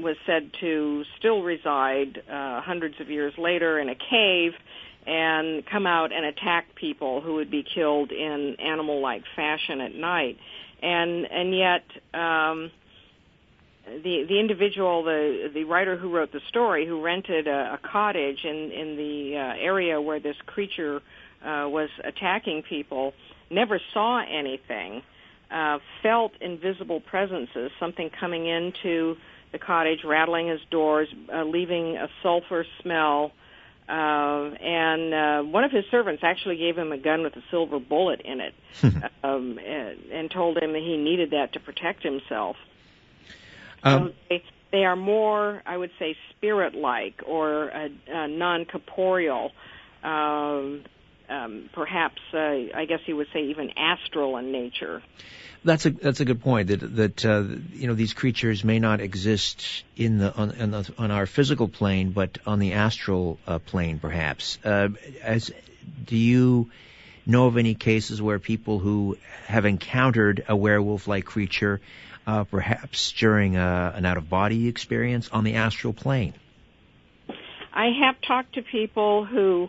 was said to still reside hundreds of years later in a cave and come out and attack people who would be killed in animal-like fashion at night. And yet the individual, the writer who wrote the story, who rented a cottage in the area where this creature was attacking people, never saw anything, felt invisible presences, something coming into the cottage, rattling his doors, leaving a sulfur smell, and one of his servants actually gave him a gun with a silver bullet in it, and told him that he needed that to protect himself. So they are more, I would say, spirit-like or non-corporeal, perhaps, I guess you would say, even astral in nature. That's a good point. That these creatures may not exist on our physical plane, but on the astral plane, perhaps. Do you know of any cases where people who have encountered a werewolf-like creature, perhaps during an out-of-body experience on the astral plane? I have talked to people who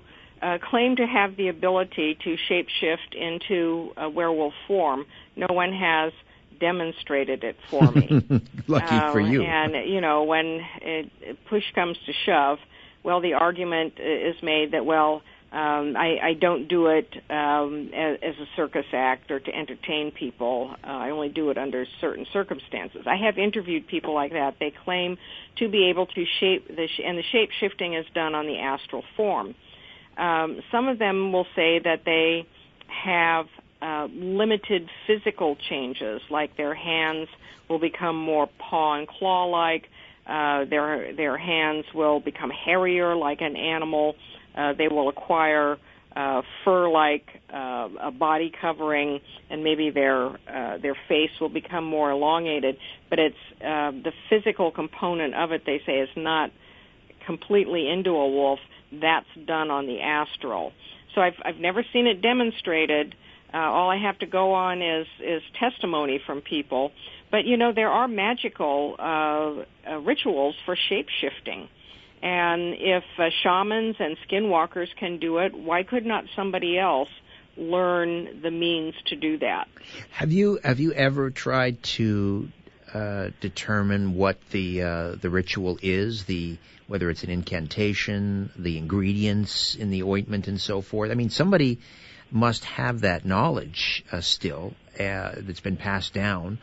claim to have the ability to shapeshift into a werewolf form. No one has demonstrated it for me. Lucky for you. And, when push comes to shove, well, the argument is made that, I don't do it as a circus act or to entertain people. I only do it under certain circumstances. I have interviewed people like that. They claim to be able to and the shape-shifting is done on the astral form. Some of them will say that they have limited physical changes, like their hands will become more paw and claw-like, their hands will become hairier like an animal, they will acquire fur-like a body covering, and maybe their face will become more elongated. But it's the physical component of it, they say, is not completely into a wolf. That's done on the astral. So I've never seen it demonstrated. All I have to go on is testimony from people. But, there are magical rituals for shape-shifting. And if shamans and skinwalkers can do it, why could not somebody else learn the means to do that? Have you ever tried to determine what the ritual is, whether it's an incantation, the ingredients in the ointment, and so forth? I mean, somebody must have that knowledge still that's been passed down,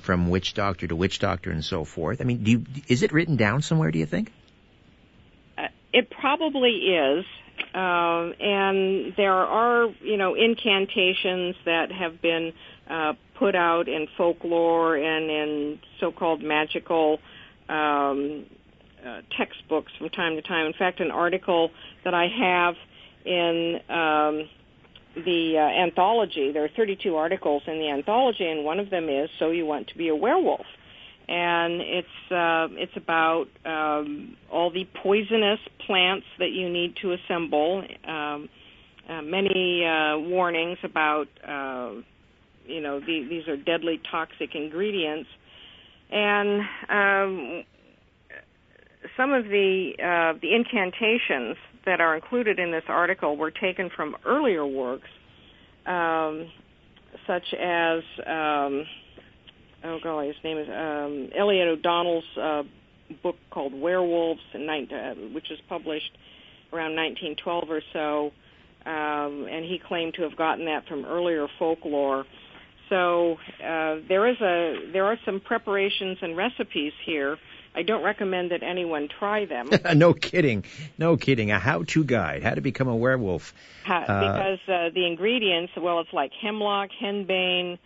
from witch doctor to witch doctor and so forth. I mean, is it written down somewhere, do you think? It probably is, And there are, incantations that have been put out in folklore and in so-called magical textbooks from time to time. In fact, an article that I have in the anthology, there are 32 articles in the anthology, and one of them is "So You Want to Be a Werewolf." And it's about all the poisonous plants that you need to assemble. Many warnings about these are deadly toxic ingredients, and some of the incantations that are included in this article were taken from earlier works, such as his name is Elliot O'Donnell's book called Werewolves, which was published around 1912 or so, and he claimed to have gotten that from earlier folklore. So there are some preparations and recipes here. I don't recommend that anyone try them. No kidding. A how-to guide, how to become a werewolf. Because the ingredients, it's like hemlock, henbane,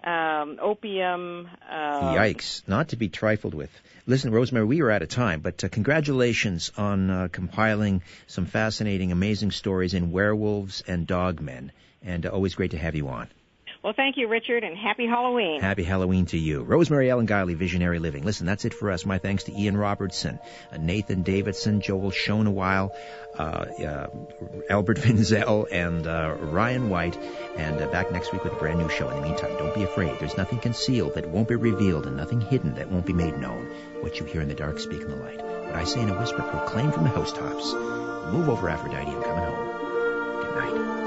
opium. Yikes, not to be trifled with. Listen, Rosemary, we are out of time, but congratulations on compiling some fascinating, amazing stories in Werewolves and Dogmen, and always great to have you on. Well, thank you, Richard, and happy Halloween. Happy Halloween to you. Rosemary Ellen Guilley, Visionary Living. Listen, that's it for us. My thanks to Ian Robertson, Nathan Davidson, Joel Schoeneweill, Albert Vinzel, and Ryan White. And back next week with a brand new show. In the meantime, don't be afraid. There's nothing concealed that won't be revealed and nothing hidden that won't be made known. What you hear in the dark, speak in the light. What I say in a whisper, proclaim from the housetops. Move over, Aphrodite. I'm coming home. Good night.